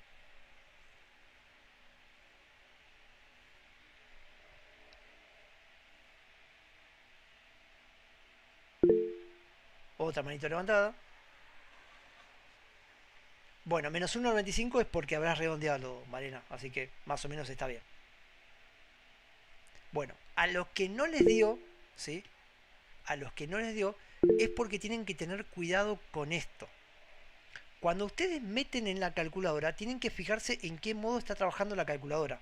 [SPEAKER 1] Otra manito levantada. Bueno, -1,95 es porque habrás redondeado, Marina. Así que más o menos está bien. Bueno, a los que no les dio, ¿sí? A los que no les dio, es porque tienen que tener cuidado con esto. Cuando ustedes meten en la calculadora, tienen que fijarse en qué modo está trabajando la calculadora.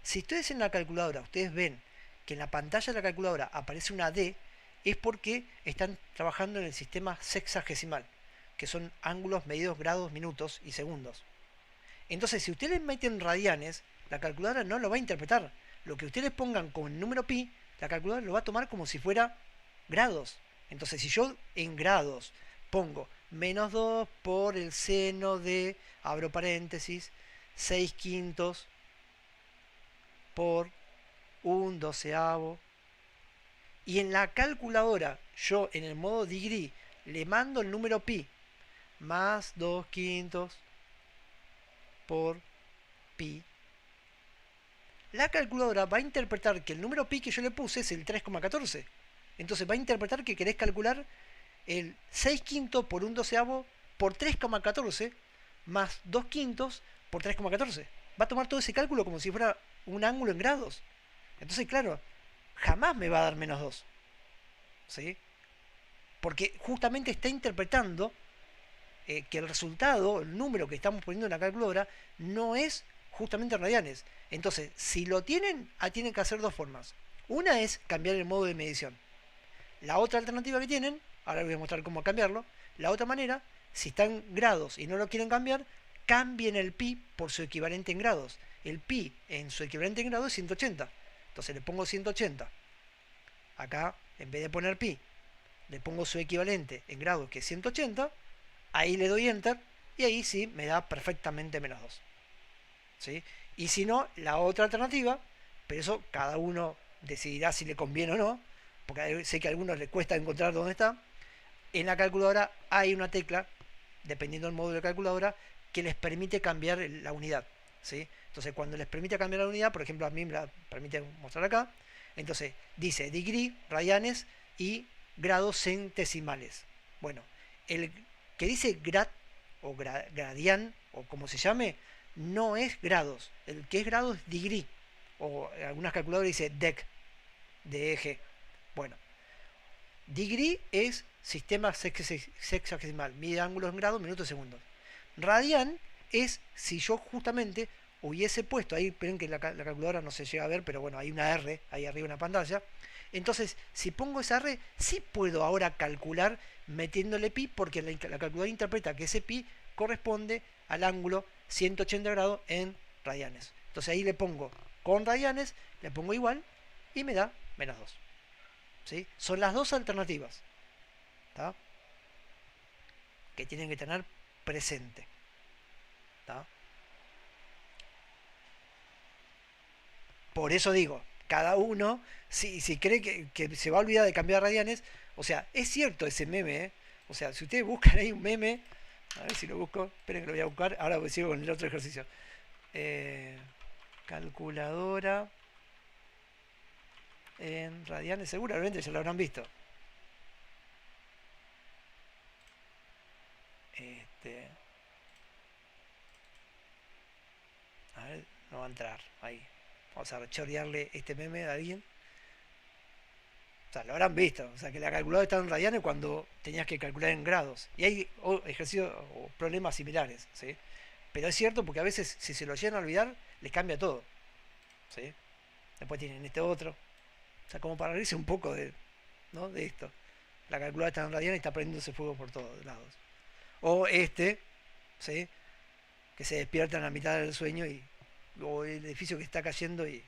[SPEAKER 1] Si ustedes en la calculadora, ustedes ven que en la pantalla de la calculadora aparece una D, es porque están trabajando en el sistema sexagesimal, que son ángulos medidos grados, minutos y segundos. Entonces, si ustedes meten radianes, la calculadora no lo va a interpretar. Lo que ustedes pongan con el número pi, la calculadora lo va a tomar como si fuera grados. Entonces, si yo en grados pongo -2 por el seno de, abro paréntesis, 6/5 por 1/12, y en la calculadora yo en el modo degree le mando el número pi más 2/5 por pi, la calculadora va a interpretar que el número pi que yo le puse es el 3,14. Entonces va a interpretar que querés calcular el 6/5 por 1/12 por 3,14 más 2/5 por 3,14. Va a tomar todo ese cálculo como si fuera un ángulo en grados. Entonces, claro, jamás me va a dar -2. ¿Sí? Porque justamente está interpretando que el resultado, el número que estamos poniendo en la calculadora, no es justamente radianes. Entonces, si lo tienen, tienen que hacer dos formas. Una es cambiar el modo de medición. La otra alternativa que tienen, ahora les voy a mostrar cómo cambiarlo. La otra manera, si están grados y no lo quieren cambiar, cambien el pi por su equivalente en grados. El pi en su equivalente en grados es 180. Entonces le pongo 180. Acá, en vez de poner pi, le pongo su equivalente en grados, que es 180. Ahí le doy enter y ahí sí me da perfectamente -2. ¿Sí? Y si no, la otra alternativa, pero eso cada uno decidirá si le conviene o no, porque sé que a algunos les cuesta encontrar dónde está. En la calculadora hay una tecla, dependiendo del módulo de calculadora, que les permite cambiar la unidad. ¿Sí? Entonces, cuando les permite cambiar la unidad, por ejemplo, a mí me la permite mostrar acá, entonces dice degree, radianes y grados centesimales. Bueno, el que dice grad o gradian o como se llame, no es grados. El que es grado es degree, o en algunas calculadoras dice dec, DEG. Bueno, degree es sistema sexagesimal, mide ángulos en grados, minutos, segundos. Radian es si yo justamente hubiese puesto, ahí esperen que la calculadora no se llega a ver, pero bueno, hay una R ahí arriba en la pantalla. Entonces, si pongo esa R, sí puedo ahora calcular metiéndole pi, porque la calculadora interpreta que ese pi corresponde al ángulo 180 grados en radianes. Entonces ahí le pongo con radianes, le pongo igual y me da -2. ¿Sí? Son las dos alternativas, ¿tá? Que tienen que tener presente. ¿Tá? Por eso digo, cada uno, si cree que se va a olvidar de cambiar radianes, o sea, es cierto ese meme, ¿eh? O sea, si ustedes buscan ahí un meme, a ver si lo busco, esperen que lo voy a buscar, ahora sigo con el otro ejercicio. Calculadora en radianes, seguramente ya lo habrán visto. A ver, no va a entrar ahí. Vamos a chorearle este meme a alguien. O sea, lo habrán visto. O sea, que la calculadora estaba en radianes cuando tenías que calcular en grados. Y hay ejercicios o problemas similares, ¿sí? Pero es cierto porque a veces, si se lo llegan a olvidar, les cambia todo, ¿sí? Después tienen este otro. O sea, como para reírse un poco ¿no? de esto. La calculadora está en radianes y está prendiéndose fuego por todos lados. O ¿sí? Que se despierta en la mitad del sueño o el edificio que está cayendo y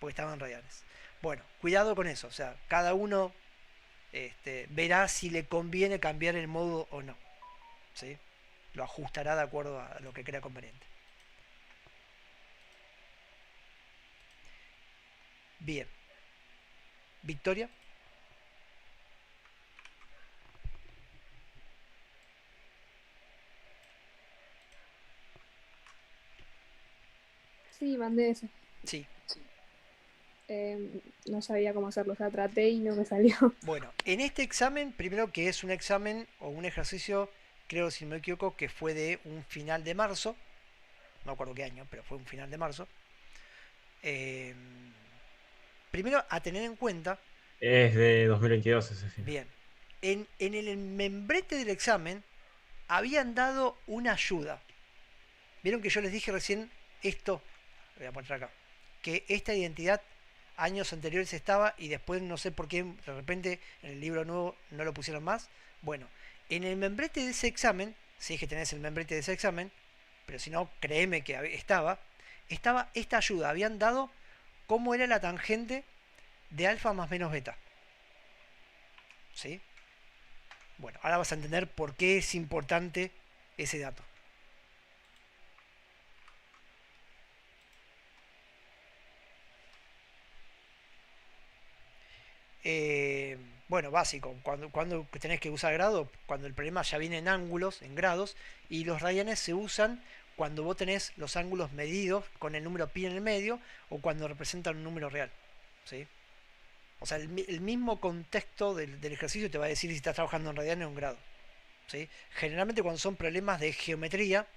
[SPEAKER 1] porque estaban radianes. Bueno, cuidado con eso, o sea, cada uno verá si le conviene cambiar el modo o no, ¿sí? Lo ajustará de acuerdo a lo que crea conveniente. Bien. Victoria.
[SPEAKER 5] Sí, mandé eso.
[SPEAKER 1] Sí.
[SPEAKER 5] No sabía cómo hacerlo, o sea, traté y no me salió.
[SPEAKER 1] Bueno, en este examen, primero que es un examen o un ejercicio, creo si no me equivoco, que fue de un final de marzo, no me acuerdo qué año, pero fue un final de marzo. Eh, Primero a tener en cuenta,
[SPEAKER 2] Es de 2022 ese final.
[SPEAKER 1] bien, en el membrete del examen habían dado una ayuda. Vieron que yo les dije recién esto, lo voy a poner acá, que esta identidad años anteriores estaba y después no sé por qué de repente en el libro nuevo no lo pusieron más. Bueno, en el membrete de ese examen, si es que tenés el membrete de ese examen, pero si no, créeme que estaba esta ayuda. Habían dado cómo era la tangente de alfa más menos beta. ¿Sí? Bueno, ahora vas a entender por qué es importante ese dato. Bueno, básico, cuando tenés que usar grado, cuando el problema ya viene en ángulos, en grados, y los radianes se usan cuando vos tenés los ángulos medidos con el número pi en el medio o cuando representan un número real. ¿Sí? O sea, el mismo contexto del ejercicio te va a decir si estás trabajando en radianes o en grado. ¿Sí? Generalmente cuando son problemas de geometría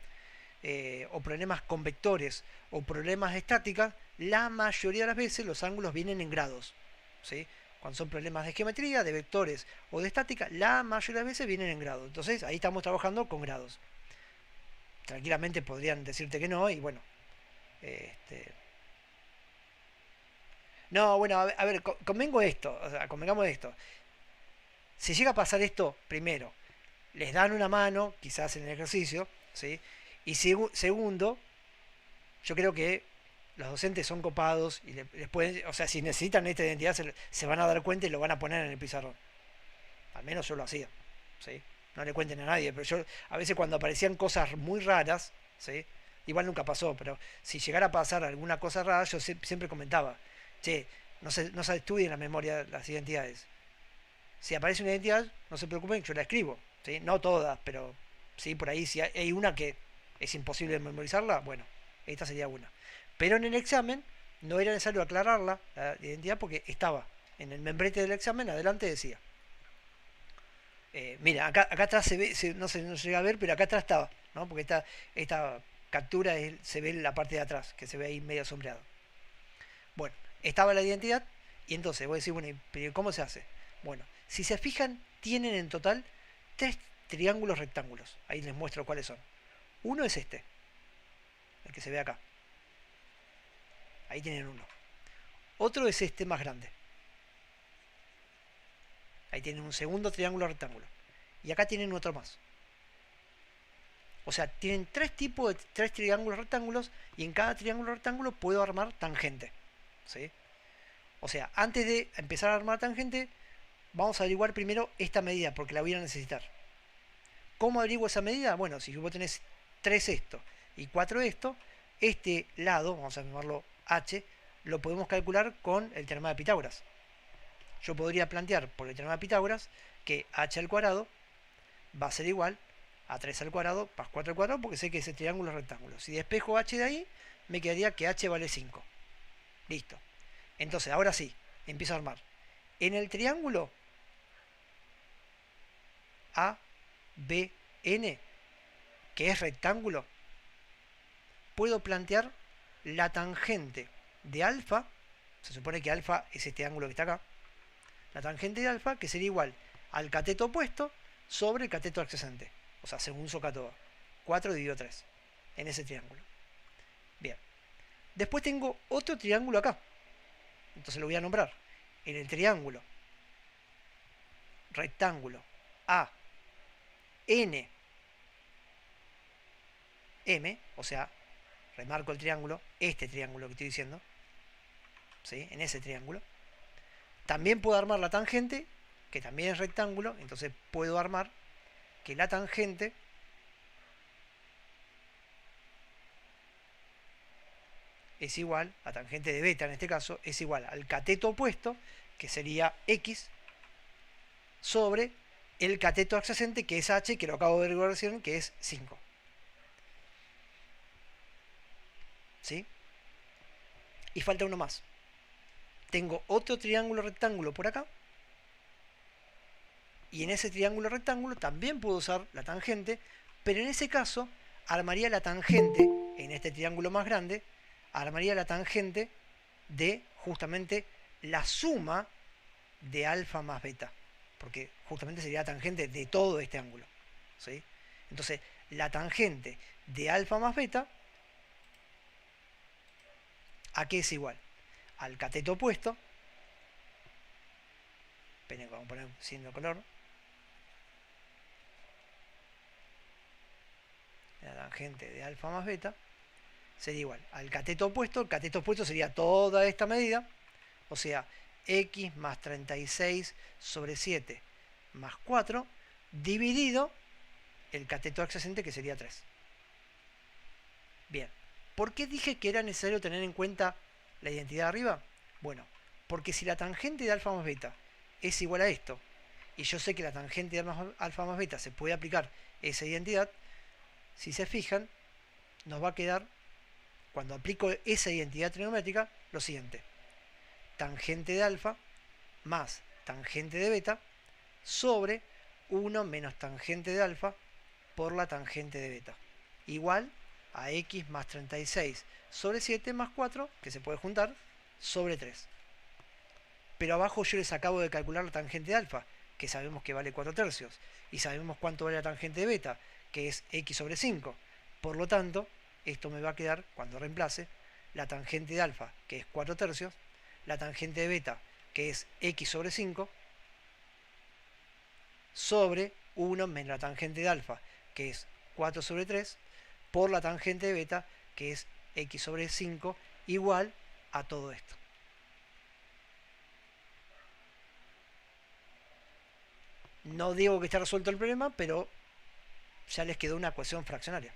[SPEAKER 1] o problemas con vectores o problemas de estática, la mayoría de las veces los ángulos vienen en grados. ¿Sí? Cuando son problemas de geometría, de vectores o de estática, la mayoría de las veces vienen en grados. Entonces ahí estamos trabajando con grados. Tranquilamente podrían decirte que no y bueno. No, bueno, a ver, convengo esto, o sea, convengamos esto. Si llega a pasar esto, primero, les dan una mano, quizás en el ejercicio, ¿sí? Y segundo, yo creo que los docentes son copados y les pueden, o sea, si necesitan esta identidad se van a dar cuenta y lo van a poner en el pizarrón. Al menos yo lo hacía, ¿sí? No le cuenten a nadie, pero yo a veces cuando aparecían cosas muy raras, ¿sí? Igual nunca pasó, pero si llegara a pasar alguna cosa rara, yo siempre comentaba, che, no se estudien la memoria las identidades. Si aparece una identidad, no se preocupen, yo la escribo, ¿sí? No todas, pero sí, por ahí si hay una que es imposible memorizarla, bueno, esta sería una. Pero en el examen no era necesario aclararla, la identidad, porque estaba en el membrete del examen, adelante decía. Mira, acá atrás se ve, no se llega a ver, pero acá atrás estaba, ¿no? Porque esta captura se ve en la parte de atrás, que se ve ahí medio sombreado. Bueno, estaba la identidad y entonces voy a decir, bueno, pero ¿cómo se hace? Bueno, si se fijan, tienen en total 3 triángulos rectángulos. Ahí les muestro cuáles son. Uno es este, el que se ve acá. Ahí tienen uno. Otro es este más grande. Ahí tienen un segundo triángulo rectángulo. Y acá tienen otro más. O sea, tienen 3 triángulos rectángulos y en cada triángulo rectángulo puedo armar tangente. ¿Sí? O sea, antes de empezar a armar tangente, vamos a averiguar primero esta medida porque la voy a necesitar. ¿Cómo averiguo esa medida? Bueno, si vos tenés 3 esto y 4 esto, este lado, vamos a llamarlo h, lo podemos calcular con el teorema de Pitágoras. Yo podría plantear por el teorema de Pitágoras que h al cuadrado va a ser igual a 3 al cuadrado más 4 al cuadrado porque sé que ese triángulo es rectángulo. Si despejo h de ahí, me quedaría que h vale 5. Listo. Entonces, ahora sí, empiezo a armar. En el triángulo ABN, que es rectángulo, puedo plantear la tangente de alfa. Se supone que alfa es este ángulo que está acá. La tangente de alfa, que sería igual al cateto opuesto sobre el cateto adyacente. O sea, según SOHCAHTOA. 4 dividido 3. En ese triángulo. Bien. Después tengo otro triángulo acá. Entonces lo voy a nombrar. En el triángulo rectángulo A N M, o sea, remarco el triángulo, este triángulo que estoy diciendo, ¿sí? En ese triángulo. También puedo armar la tangente, que también es rectángulo, entonces puedo armar que la tangente es igual, la tangente de beta en este caso, es igual al cateto opuesto, que sería x, sobre el cateto adyacente, que es h, que lo acabo de ver recién, que es 5. ¿Sí? Y falta uno más. Tengo otro triángulo rectángulo por acá. Y en ese triángulo rectángulo también puedo usar la tangente, pero en ese caso armaría la tangente, en este triángulo más grande, armaría la tangente de justamente la suma de alfa más beta, porque justamente sería la tangente de todo este ángulo, ¿sí? Entonces, la tangente de alfa más beta, ¿a qué es igual? Al cateto opuesto. Esperen, vamos a poner signo de color. La tangente de alfa más beta sería igual al cateto opuesto. El cateto opuesto sería toda esta medida, o sea, x más 36 sobre 7 más 4 dividido el cateto adyacente, que sería 3. Bien, ¿por qué dije que era necesario tener en cuenta la identidad de arriba? Bueno, porque si la tangente de alfa más beta es igual a esto, y yo sé que la tangente de alfa más beta se puede aplicar esa identidad, si se fijan, nos va a quedar, cuando aplico esa identidad trigonométrica, lo siguiente: tangente de alfa más tangente de beta sobre 1 menos tangente de alfa por la tangente de beta, igual a x más 36 sobre 7 más 4, que se puede juntar, sobre 3. Pero abajo yo les acabo de calcular la tangente de alfa, que sabemos que vale 4 tercios, y sabemos cuánto vale la tangente de beta, que es x sobre 5. Por lo tanto, esto me va a quedar, cuando reemplace, la tangente de alfa, que es 4 tercios, la tangente de beta, que es x sobre 5, sobre 1 menos la tangente de alfa, que es 4 sobre 3, por la tangente de beta, que es x sobre 5, igual a todo esto. No digo que esté resuelto el problema, pero ya les quedó una ecuación fraccionaria.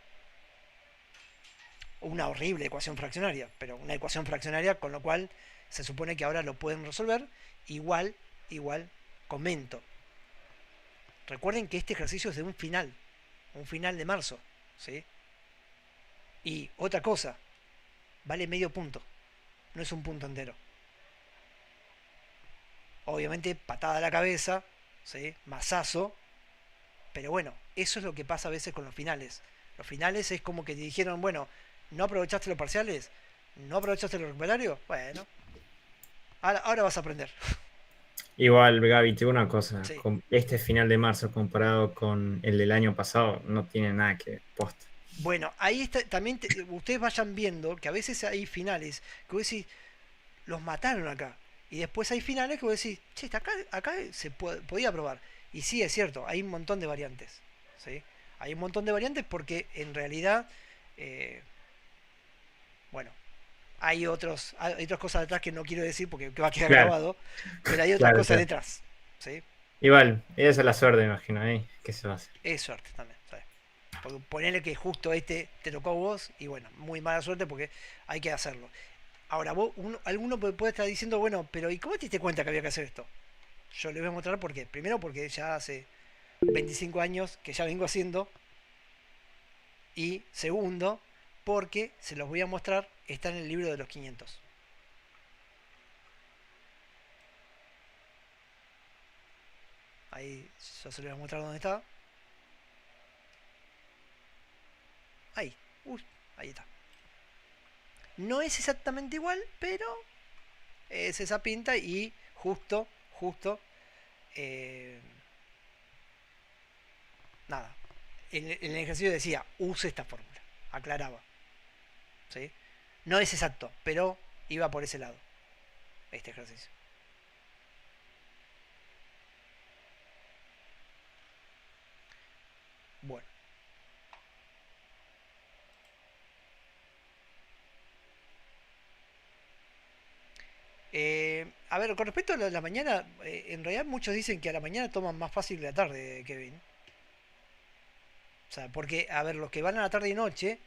[SPEAKER 1] Una horrible ecuación fraccionaria, pero una ecuación fraccionaria, con lo cual se supone que ahora lo pueden resolver. Igual comento. Recuerden que este ejercicio es de un final de marzo, ¿sí? Y otra cosa, vale medio punto, no es un punto entero. Obviamente patada a la cabeza, ¿sí? Mazazo, pero bueno, eso es lo que pasa a veces con los finales. Los finales es como que te dijeron, bueno, ¿no aprovechaste los parciales? ¿No aprovechaste los recuperadores? Bueno, ahora vas a aprender.
[SPEAKER 2] Igual, Gaby, te digo una cosa,
[SPEAKER 1] Sí.
[SPEAKER 2] con este final de marzo comparado con el del año pasado, no tiene nada que ver, posta.
[SPEAKER 1] Bueno, ahí está, también ustedes vayan viendo que a veces hay finales que vos decís, los mataron acá. Y después hay finales que vos decís, che, acá se podía probar. Y sí, es cierto, hay un montón de variantes, ¿sí? Hay un montón de variantes porque en realidad, eh, bueno, hay otras cosas detrás que no quiero decir porque va a quedar
[SPEAKER 2] Claro,
[SPEAKER 1] grabado, pero hay otras
[SPEAKER 2] claro,
[SPEAKER 1] cosas
[SPEAKER 2] claro.
[SPEAKER 1] detrás, ¿sí?
[SPEAKER 2] Igual, esa es la suerte, me imagino, ¿eh? ¿Qué se va a hacer?
[SPEAKER 1] Es suerte también, ¿sabes? Porque ponerle que justo este te tocó a vos y bueno, muy mala suerte porque hay que hacerlo. Ahora, alguno puede estar diciendo, bueno, pero ¿y cómo te diste cuenta que había que hacer esto? Yo les voy a mostrar por qué. Primero porque ya hace 25 años que ya vengo haciendo. Y segundo, porque se los voy a mostrar, está en el libro de los 500. Ahí yo se los voy a mostrar dónde está. Ahí. Uy, ahí está. No es exactamente igual, pero es esa pinta y justo, eh, nada. En el ejercicio decía, use esta fórmula. Aclaraba. ¿Sí? No es exacto, pero iba por ese lado. Este ejercicio. Bueno. A ver, con respecto a lo de la mañana, en realidad muchos dicen que a la mañana toman más fácil que la tarde, Kevin. O sea, porque, a ver, los que van a la tarde y noche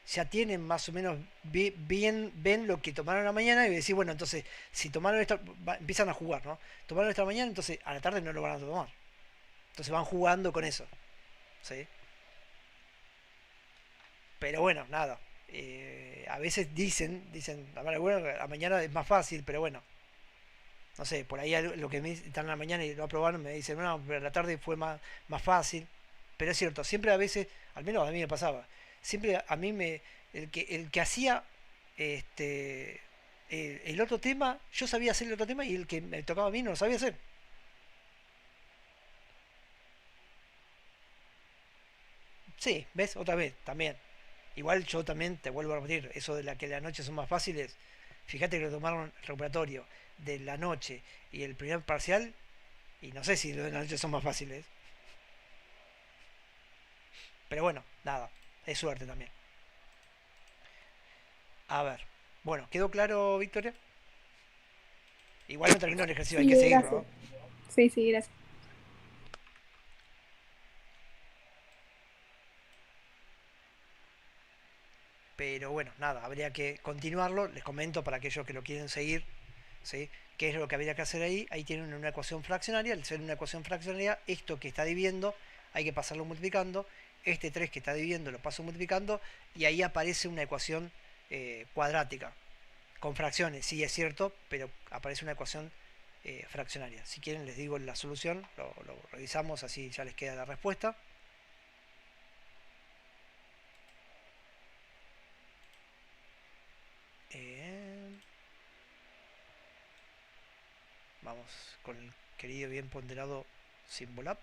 [SPEAKER 1] ya tienen más o menos bien, ven lo que tomaron a la mañana y decir, bueno, entonces, si tomaron esta, empiezan a jugar, ¿no? Tomaron esta mañana, entonces a la tarde no lo van a tomar. Entonces van jugando con eso, ¿sí? Pero bueno, nada. A veces dicen, a ver, bueno, a la mañana es más fácil, pero bueno, no sé, por ahí lo que me están en la mañana y lo aprobaron me dicen, no, pero a la tarde fue más fácil. Pero es cierto, siempre a veces, al menos a mí me pasaba, siempre a mí el que hacía este, el otro tema, yo sabía hacer el otro tema y el que me tocaba a mí no lo sabía hacer. Sí, ¿ves? Otra vez, también. Igual yo también te vuelvo a repetir, eso de la que la noche son más fáciles. Fíjate que lo tomaron el recuperatorio de la noche y el primer parcial, y no sé si los de la noche son más fáciles. Pero bueno, nada, es suerte también. A ver, bueno, ¿quedó claro, Victoria? Igual no terminó el ejercicio, hay
[SPEAKER 5] Sí,
[SPEAKER 1] que seguirlo,
[SPEAKER 5] gracias.
[SPEAKER 1] ¿no?
[SPEAKER 5] Sí, sí, gracias.
[SPEAKER 1] Pero bueno, nada, habría que continuarlo. Les comento para aquellos que lo quieren seguir, ¿sí? ¿Qué es lo que habría que hacer ahí? Ahí tienen una ecuación fraccionaria. Al ser una ecuación fraccionaria, esto que está dividiendo hay que pasarlo multiplicando. Este 3 que está dividiendo lo paso multiplicando. Y ahí aparece una ecuación cuadrática. Con fracciones, sí es cierto, pero aparece una ecuación fraccionaria. Si quieren les digo la solución, lo revisamos, así ya les queda la respuesta. Eh, Vamos con el querido bien ponderado Symbolab.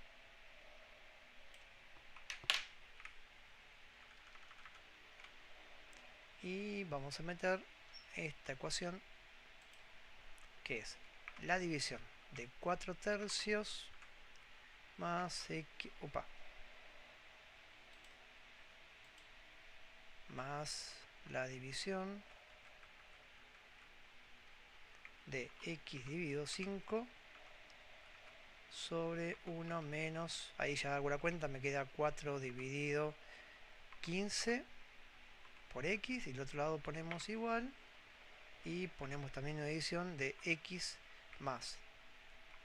[SPEAKER 1] Y vamos a meter esta ecuación que es la división de 4 tercios más más la división de x dividido 5 sobre 1 menos, ahí ya hago la cuenta, me queda 4 dividido 15 por x, y el otro lado ponemos igual, y ponemos también una división de x más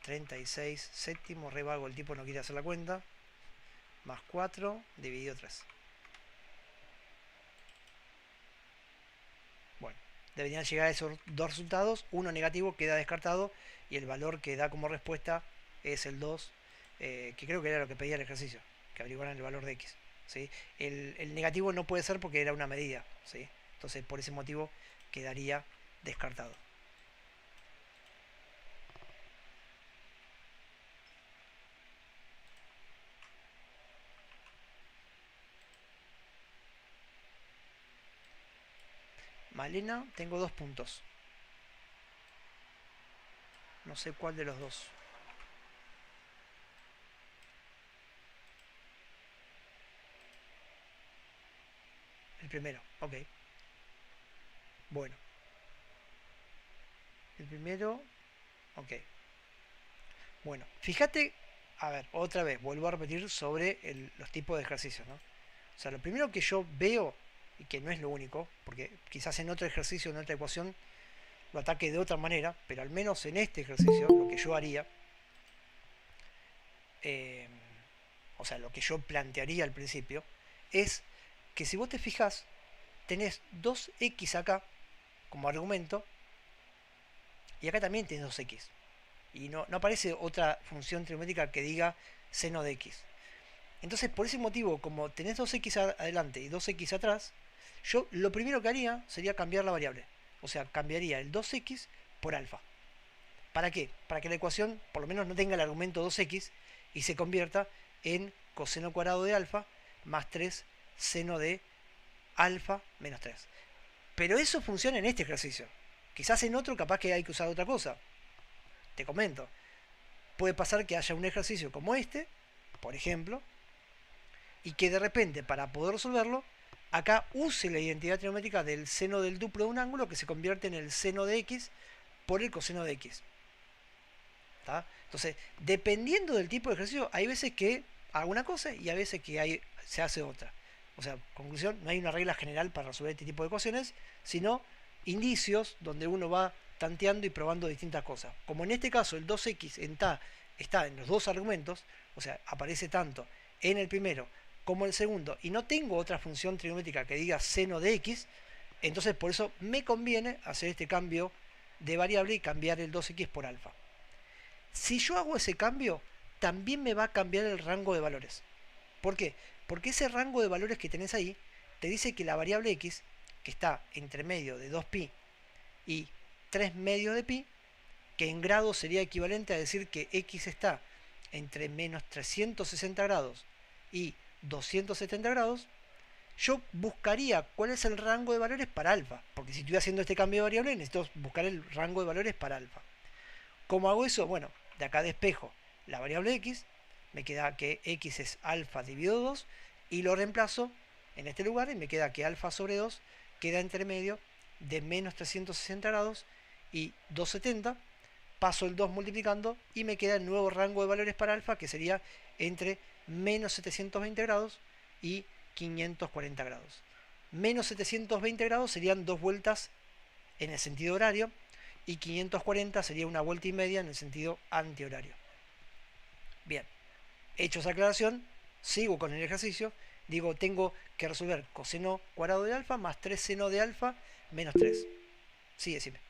[SPEAKER 1] 36 séptimos, re vago, el tipo no quiere hacer la cuenta, más 4 dividido 3. Bueno, deberían llegar a esos dos resultados. Uno negativo queda descartado y el valor que da como respuesta es el 2, que creo que era lo que pedía el ejercicio, que averiguaran el valor de x, ¿sí? El negativo no puede ser porque era una medida, ¿sí? Entonces por ese motivo quedaría descartado. Malena, tengo 2 puntos. No sé cuál de los dos. El primero, ok. Bueno, el primero, ok. Bueno, fíjate, a ver, otra vez, vuelvo a repetir sobre los tipos de ejercicios, ¿no? O sea, lo primero que yo veo, y que no es lo único, porque quizás en otro ejercicio, en otra ecuación, lo ataque de otra manera, pero al menos en este ejercicio, lo que yo haría, eh, o sea, lo que yo plantearía al principio, es que si vos te fijas, tenés 2x acá como argumento, y acá también tenés 2x. Y no aparece otra función trigonométrica que diga seno de x. Entonces, por ese motivo, como tenés 2x adelante y 2x atrás, yo lo primero que haría sería cambiar la variable. O sea, cambiaría el 2x por alfa. ¿Para qué? Para que la ecuación por lo menos no tenga el argumento 2x y se convierta en coseno cuadrado de alfa más 3 seno de alfa menos 3. Pero eso funciona en este ejercicio. Quizás en otro capaz que hay que usar otra cosa. Te comento. Puede pasar que haya un ejercicio como este, por ejemplo, y que de repente para poder resolverlo, acá use la identidad trigonométrica del seno del duplo de un ángulo que se convierte en el seno de x por el coseno de x. ¿Tá? Entonces, dependiendo del tipo de ejercicio, hay veces que hago una cosa y hay veces que se hace otra. O sea, conclusión, no hay una regla general para resolver este tipo de ecuaciones, sino indicios donde uno va tanteando y probando distintas cosas. Como en este caso el 2x está en los dos argumentos, o sea, aparece tanto en el primero como en el segundo, y no tengo otra función trigonométrica que diga seno de x, entonces por eso me conviene hacer este cambio de variable y cambiar el 2x por alfa. Si yo hago ese cambio, también me va a cambiar el rango de valores. ¿Por qué? Porque ese rango de valores que tenés ahí te dice que la variable x, que está entre medio de 2pi y 3 medios de pi, que en grados sería equivalente a decir que x está entre menos 360 grados y 270 grados, yo buscaría cuál es el rango de valores para alfa, porque si estoy haciendo este cambio de variable necesito buscar el rango de valores para alfa. ¿Cómo hago eso? Bueno, de acá despejo la variable x, me queda que x es alfa dividido 2 y lo reemplazo en este lugar y me queda que alfa sobre 2 queda entre medio de menos 360 grados y 270. Paso el 2 multiplicando y me queda el nuevo rango de valores para alfa, que sería entre menos 720 grados y 540 grados. Menos 720 grados serían 2 vueltas en el sentido horario y 540 sería una vuelta y media en el sentido antihorario. Bien, hecho esa aclaración, sigo con el ejercicio. Digo, tengo que resolver coseno cuadrado de alfa más 3 seno de alfa menos 3. Sí, decime.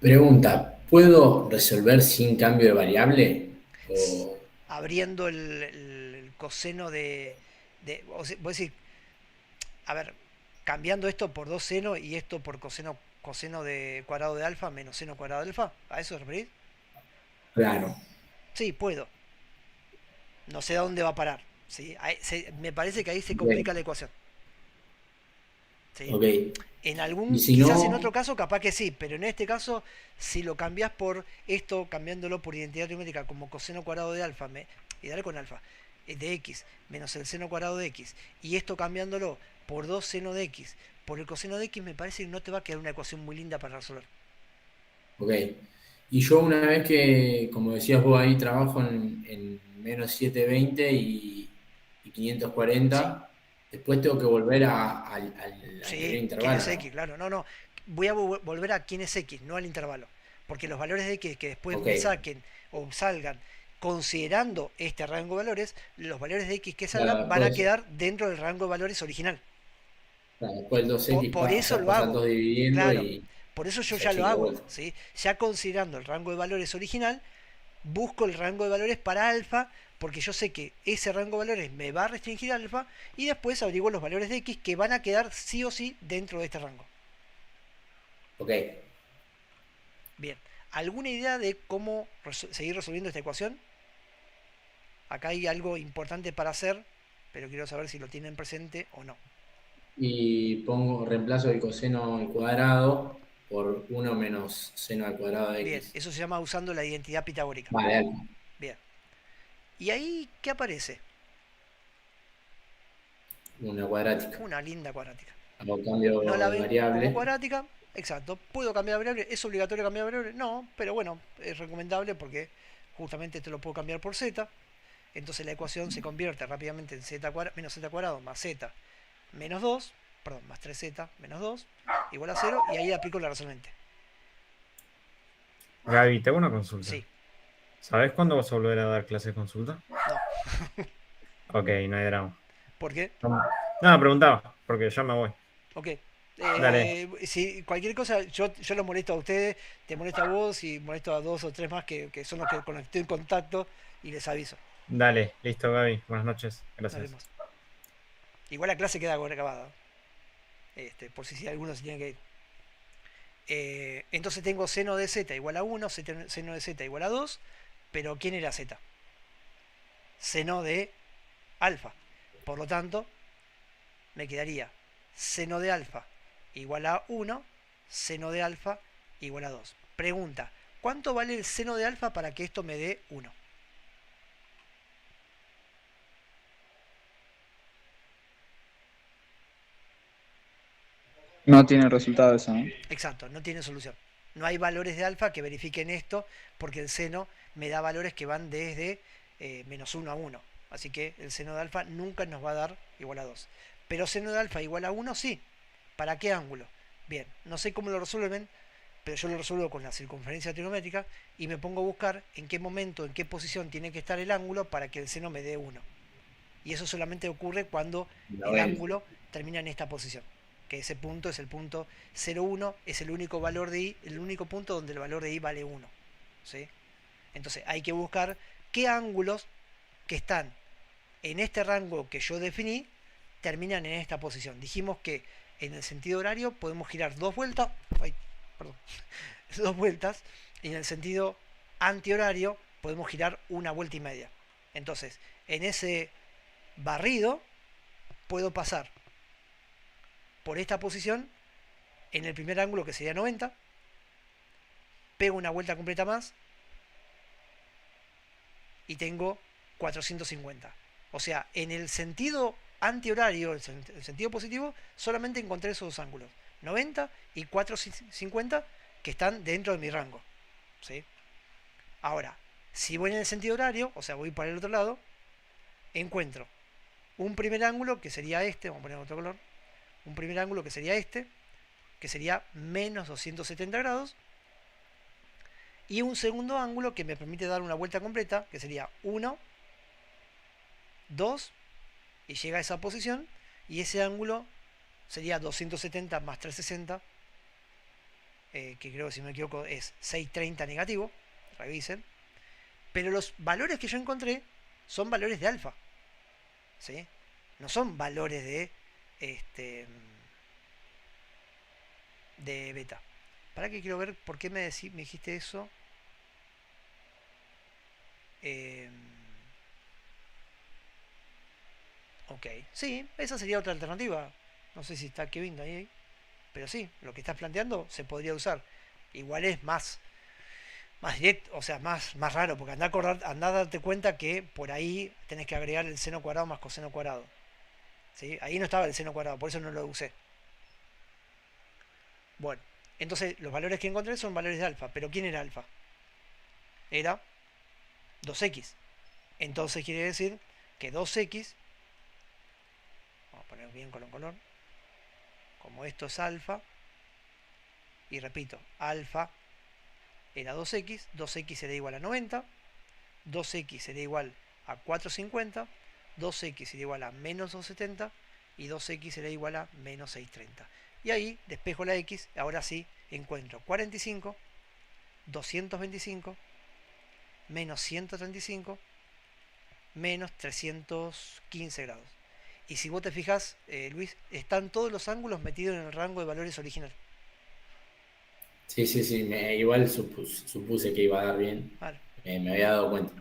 [SPEAKER 6] Pregunta, ¿puedo resolver sin cambio de variable? O...
[SPEAKER 1] Abriendo el coseno vos decís, a ver, cambiando esto por 2 seno y esto por coseno de cuadrado de alfa menos seno cuadrado de alfa, ¿a eso te referís?
[SPEAKER 6] Claro,
[SPEAKER 1] Sí, puedo. No sé a dónde va a parar. ¿Sí? Me parece que ahí se
[SPEAKER 6] ok,
[SPEAKER 1] complica la ecuación. ¿Sí?
[SPEAKER 6] ok. Y si
[SPEAKER 1] Quizás en otro
[SPEAKER 6] no,
[SPEAKER 1] caso capaz que sí, pero en este caso, si lo cambias por esto, cambiándolo por identidad trigonométrica como coseno cuadrado de alfa, y dale con alfa, de x, menos el seno cuadrado de x, y esto cambiándolo por 2 seno de x, por el coseno de x, me parece que no te va a quedar una ecuación muy linda para resolver.
[SPEAKER 6] ok. Y yo una vez que, como decías vos ahí, trabajo en menos 720 y
[SPEAKER 1] Sí,
[SPEAKER 6] 540, después tengo que volver al primer
[SPEAKER 1] sí, quién
[SPEAKER 6] intervalo,
[SPEAKER 1] es
[SPEAKER 6] ¿no?
[SPEAKER 1] x, claro, no, no, voy a volver a quién es x, no al intervalo, porque los valores de x que después
[SPEAKER 6] Ok,
[SPEAKER 1] me saquen o salgan considerando este rango de valores, los valores de x que
[SPEAKER 6] claro,
[SPEAKER 1] salgan van a
[SPEAKER 6] después,
[SPEAKER 1] quedar dentro del rango de valores original.
[SPEAKER 6] claro, después el
[SPEAKER 1] Por
[SPEAKER 6] 2x
[SPEAKER 1] eso
[SPEAKER 6] ya
[SPEAKER 1] lo
[SPEAKER 6] pasan
[SPEAKER 1] hago,
[SPEAKER 6] todos dividiendo
[SPEAKER 1] claro, por eso
[SPEAKER 6] y
[SPEAKER 1] yo
[SPEAKER 6] se
[SPEAKER 1] ya lo
[SPEAKER 6] achica de
[SPEAKER 1] hago,
[SPEAKER 6] vuelta.
[SPEAKER 1] ¿sí? Ya considerando el rango de valores original, busco el rango de valores para alfa, porque yo sé que ese rango de valores me va a restringir alfa, y después averiguo los valores de x que van a quedar sí o sí dentro de este rango.
[SPEAKER 6] Ok.
[SPEAKER 1] Bien, ¿alguna idea de cómo seguir resolviendo esta ecuación? Acá hay algo importante para hacer, pero quiero saber si lo tienen presente o no.
[SPEAKER 6] Y reemplazo el coseno al cuadrado por 1 menos seno al cuadrado de
[SPEAKER 1] Bien,
[SPEAKER 6] x.
[SPEAKER 1] eso se llama usando la identidad pitagórica.
[SPEAKER 6] Vale, dale.
[SPEAKER 1] Bien, ¿y ahí qué aparece?
[SPEAKER 6] Una cuadrática.
[SPEAKER 1] Una linda cuadrática.
[SPEAKER 6] Hago
[SPEAKER 1] No
[SPEAKER 6] cambio
[SPEAKER 1] la
[SPEAKER 6] de
[SPEAKER 1] ven como
[SPEAKER 6] variable.
[SPEAKER 1] cuadrática, exacto. ¿Puedo cambiar de variable? ¿Es obligatorio cambiar de variable? No, pero bueno, es recomendable porque justamente te lo puedo cambiar por z. Entonces la ecuación se convierte rápidamente en z menos z cuadrado más z menos 2, perdón, más 3z menos 2 igual a 0, y ahí aplico la resolvente.
[SPEAKER 2] Gaby, te hago una consulta.
[SPEAKER 1] Sí,
[SPEAKER 2] ¿Sabes cuándo vas a volver a dar clases de consulta?
[SPEAKER 1] no.
[SPEAKER 2] Ok, no hay drama.
[SPEAKER 1] ¿Por qué?
[SPEAKER 2] No, preguntaba, porque ya me voy.
[SPEAKER 1] Ok.
[SPEAKER 2] Dale,
[SPEAKER 1] Si cualquier cosa, yo los molesto a ustedes, te molesto a vos y molesto a 2 o 3 más que son los que con los que estoy en contacto y les aviso.
[SPEAKER 2] dale, listo, Gaby. Buenas noches.
[SPEAKER 1] Nos
[SPEAKER 2] Gracias.
[SPEAKER 1] vemos. Igual la clase queda grabada. Por si alguno se tiene que ir. Entonces tengo seno de z igual a 1, seno de z igual a 2, pero ¿quién era z? Seno de alfa. Por lo tanto, me quedaría seno de alfa igual a 1, seno de alfa igual a 2. Pregunta, ¿cuánto vale el seno de alfa para que esto me dé 1?
[SPEAKER 7] No tiene resultado eso, ¿no?
[SPEAKER 1] Exacto, no tiene solución. No hay valores de alfa que verifiquen esto porque el seno me da valores que van desde -1 a 1. Así que el seno de alfa nunca nos va a dar igual a 2. Pero seno de alfa igual a 1 sí. ¿Para qué ángulo? Bien, no sé cómo lo resuelven, pero yo lo resuelvo con la circunferencia trigonométrica y me pongo a buscar en qué momento, en qué posición tiene que estar el ángulo para que el seno me dé 1. Y eso solamente ocurre cuando
[SPEAKER 6] La
[SPEAKER 1] el
[SPEAKER 6] vuelta.
[SPEAKER 1] ángulo termina en esta posición. Que ese punto es el punto 0,1, es el único valor de i, el único punto donde el valor de i vale 1. ¿Sí? Entonces hay que buscar qué ángulos que están en este rango que yo definí terminan en esta posición. Dijimos que en el sentido horario podemos girar dos vueltas, ay, perdón, dos vueltas, y en el sentido antihorario podemos girar una vuelta y media. Entonces, en ese barrido puedo pasar por esta posición en el primer ángulo que sería 90, pego una vuelta completa más y tengo 450. O sea, en el sentido antihorario, el sentido positivo, solamente encontré esos dos ángulos, 90 y 450, que están dentro de mi rango. ¿Sí? Ahora, si voy en el sentido horario, o sea, voy para el otro lado, encuentro un primer ángulo que sería este, vamos a poner otro color, un primer ángulo que sería este, que sería menos 270 grados, y un segundo ángulo que me permite dar una vuelta completa, que sería 1, 2, y llega a esa posición, y ese ángulo sería 270 más 360, que creo que si no me equivoco es 630 negativo, revisen, pero los valores que yo encontré son valores de alfa, ¿sí? No son valores de beta. Para que quiero ver por qué me dijiste eso. Ok, sí, esa sería otra alternativa. No sé si está Kevin ahí, pero sí, lo que estás planteando se podría usar. Igual es más directo, o sea, más raro, porque anda a darte cuenta que por ahí tenés que agregar el seno cuadrado más coseno cuadrado. ¿Sí? Ahí no estaba el seno cuadrado, por eso no lo usé. Bueno, entonces los valores que encontré son valores de alfa, pero ¿quién era alfa? Era 2x. Entonces quiere decir que 2x, vamos a poner bien con color, como esto es alfa, y repito, alfa era 2x, 2x será igual a 90, 2x será igual a 450, 2x será igual a menos 270 y 2x será igual a menos 630. Y ahí despejo la x, ahora sí encuentro 45, 225, menos 135, menos 315 grados. Y si vos te fijas, Luis, están todos los ángulos metidos en el rango de valores original.
[SPEAKER 6] Sí, sí, sí, igual supuse que iba a dar bien.
[SPEAKER 1] Vale.
[SPEAKER 6] Me había dado cuenta.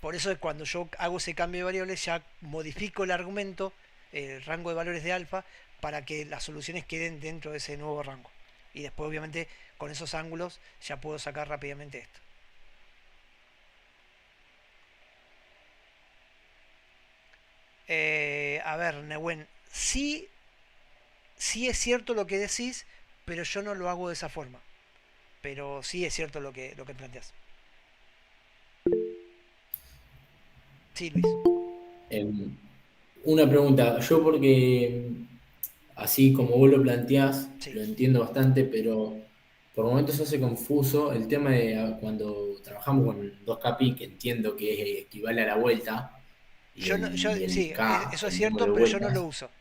[SPEAKER 1] Por eso es cuando yo hago ese cambio de variables, ya modifico el argumento, el rango de valores de alfa, para que las soluciones queden dentro de ese nuevo rango. Y después, obviamente, con esos ángulos ya puedo sacar rápidamente esto. A ver, Nehuen, sí, sí es cierto lo que decís, pero yo no lo hago de esa forma. Pero sí es cierto lo que planteas. Sí, Luis.
[SPEAKER 6] Em, una pregunta, yo porque así como vos lo planteás,
[SPEAKER 1] Sí.
[SPEAKER 6] lo entiendo bastante, pero por momentos se hace confuso el tema de cuando trabajamos con 2 kpi, que entiendo que equivale a la vuelta, y el
[SPEAKER 1] Sí,
[SPEAKER 6] K,
[SPEAKER 1] eso es
[SPEAKER 6] el número
[SPEAKER 1] cierto,
[SPEAKER 6] de
[SPEAKER 1] pero yo no lo
[SPEAKER 6] vueltas.
[SPEAKER 1] uso.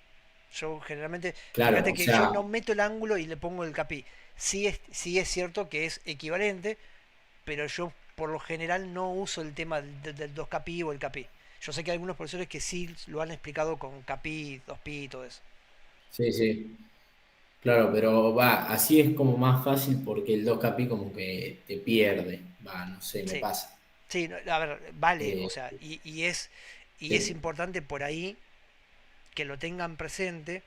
[SPEAKER 1] Yo generalmente,
[SPEAKER 6] Claro,
[SPEAKER 1] fíjate
[SPEAKER 6] o
[SPEAKER 1] que yo no
[SPEAKER 6] sea,
[SPEAKER 1] meto el ángulo y le pongo el capi. Sí es cierto que es equivalente, pero yo por lo general no uso el tema del 2 capi o el capi. Yo sé que hay algunos profesores que sí lo han explicado con capi, 2pi y todo eso.
[SPEAKER 6] sí, sí, claro, pero va, así es como más fácil porque el 2 kpi como que te pierde, va, no sé, me
[SPEAKER 1] Sí,
[SPEAKER 6] pasa.
[SPEAKER 1] sí, no, a ver, vale, o
[SPEAKER 6] Eh,
[SPEAKER 1] sea, y es
[SPEAKER 6] sí.
[SPEAKER 1] importante por ahí que lo tengan presente.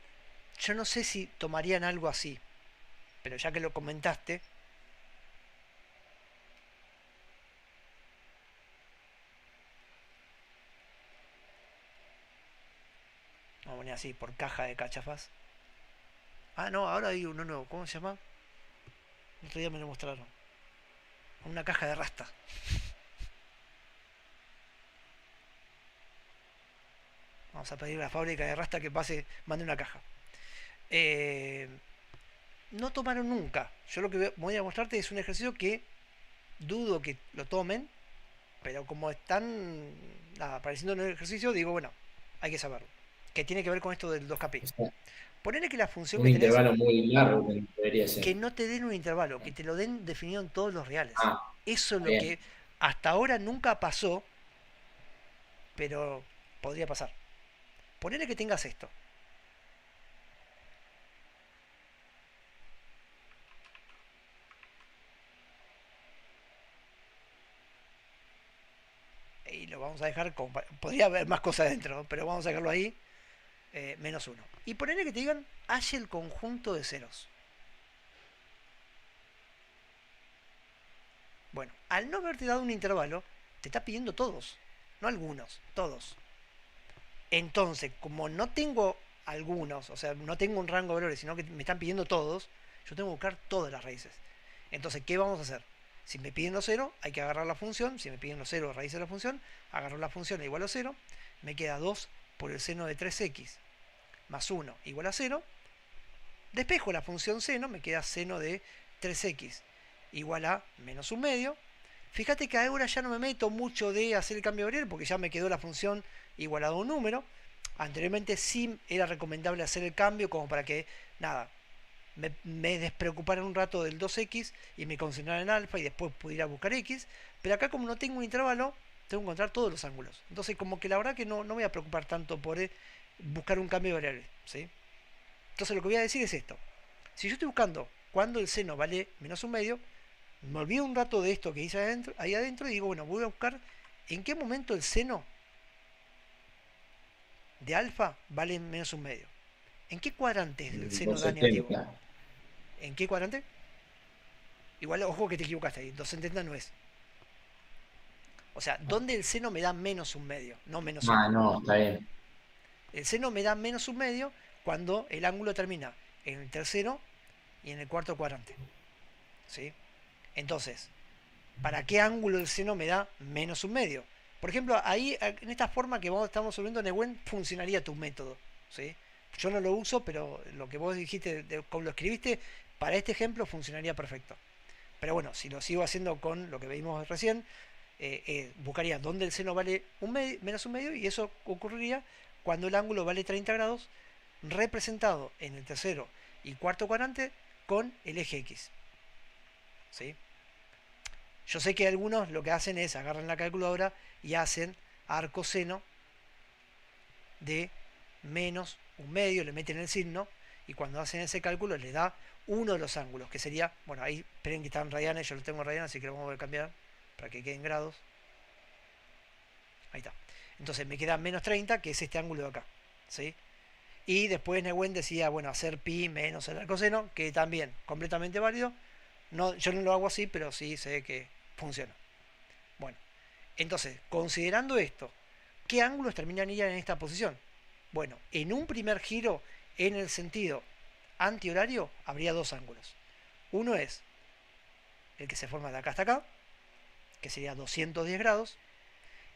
[SPEAKER 1] Yo no sé si tomarían algo así, pero ya que lo comentaste, vamos a poner así, por caja de cachafaz. Ah, no, ahora hay uno nuevo. ¿Cómo se llama? El otro día me lo mostraron. Una caja de rasta. Vamos a pedir a la fábrica de rasta que mande una caja. Eh, no tomaron nunca. Yo lo que voy a mostrarte es un ejercicio que dudo que lo tomen, pero como están apareciendo en el ejercicio, digo, bueno, hay que saberlo. Que tiene que ver con esto del 2KP.
[SPEAKER 6] O sea,
[SPEAKER 1] Ponele que la función
[SPEAKER 6] un
[SPEAKER 1] que tenés,
[SPEAKER 6] intervalo muy largo que debería
[SPEAKER 1] que
[SPEAKER 6] ser.
[SPEAKER 1] no te den un intervalo, que te lo den definido en todos los reales.
[SPEAKER 6] Ah,
[SPEAKER 1] Eso es
[SPEAKER 6] está
[SPEAKER 1] lo
[SPEAKER 6] bien.
[SPEAKER 1] que hasta ahora nunca pasó, pero podría pasar. Ponele que tengas esto. Y lo vamos a dejar como podría haber más cosas dentro, ¿no? Pero vamos a dejarlo ahí, -1. Y ponele que te digan, halle el conjunto de ceros. Bueno, al no haberte dado un intervalo, te está pidiendo todos, no algunos, todos. Entonces, como no tengo algunos, o sea, no tengo un rango de valores, sino que me están pidiendo todos, yo tengo que buscar todas las raíces. Entonces, ¿qué vamos a hacer? Si me piden los 0, hay que agarrar la función. Si me piden los 0 raíces de la función, agarro la función igual a 0. Me queda 2 por el seno de 3x más 1 igual a 0. Despejo la función seno, me queda seno de 3x igual a menos un medio. Fíjate que ahora ya no me meto mucho de hacer el cambio de variable porque ya me quedó la función igualada a un número. Anteriormente sí era recomendable hacer el cambio como para que, nada, me despreocupara un rato del 2x y me concentrara en alfa y después pudiera buscar x. Pero acá como no tengo un intervalo, tengo que encontrar todos los ángulos. Entonces como que la verdad que no me voy a preocupar tanto por buscar un cambio de variable, ¿sí? Entonces lo que voy a decir es esto. Si yo estoy buscando cuando el seno vale menos un medio, me olvido un rato de esto que hice ahí adentro y digo, bueno, voy a buscar en qué momento el seno de alfa vale menos un medio. ¿En qué cuadrante el seno da negativo?
[SPEAKER 6] 270.
[SPEAKER 1] ¿En qué cuadrante? Igual, ojo que te equivocaste ahí, 270 no es. O sea, ¿dónde el seno me da menos un medio? No menos uno.
[SPEAKER 6] Ah, no, está bien.
[SPEAKER 1] El seno me da menos un medio cuando el ángulo termina en el tercero y en el cuarto cuadrante. ¿Sí? Entonces, ¿para qué ángulo el seno me da menos un medio? Por ejemplo, ahí, en esta forma que estamos resolviendo Nehuen, funcionaría tu método. ¿Sí? Yo no lo uso, pero lo que vos dijiste, como lo escribiste, para este ejemplo funcionaría perfecto. Pero bueno, si lo sigo haciendo con lo que vimos recién, buscaría dónde el seno vale menos un medio, y eso ocurriría cuando el ángulo vale 30 grados, representado en el tercero y cuarto cuadrante con el eje X. ¿Sí? Yo sé que algunos lo que hacen es agarran la calculadora y hacen arco seno de menos un medio, le meten el signo y cuando hacen ese cálculo les da uno de los ángulos, que sería, bueno, ahí esperen que están radianes, yo lo tengo radianes, así que lo vamos a cambiar para que queden grados. Ahí está. Entonces me queda menos 30, que es este ángulo de acá. ¿Sí? Y después Nehuen decía, bueno, hacer pi menos el arcoseno, que también completamente válido. No, yo no lo hago así, pero sí sé que funciona. Bueno, entonces, considerando esto, ¿qué ángulos terminarían en esta posición? Bueno, en un primer giro en el sentido antihorario habría dos ángulos. Uno es el que se forma de acá hasta acá, que sería 210 grados,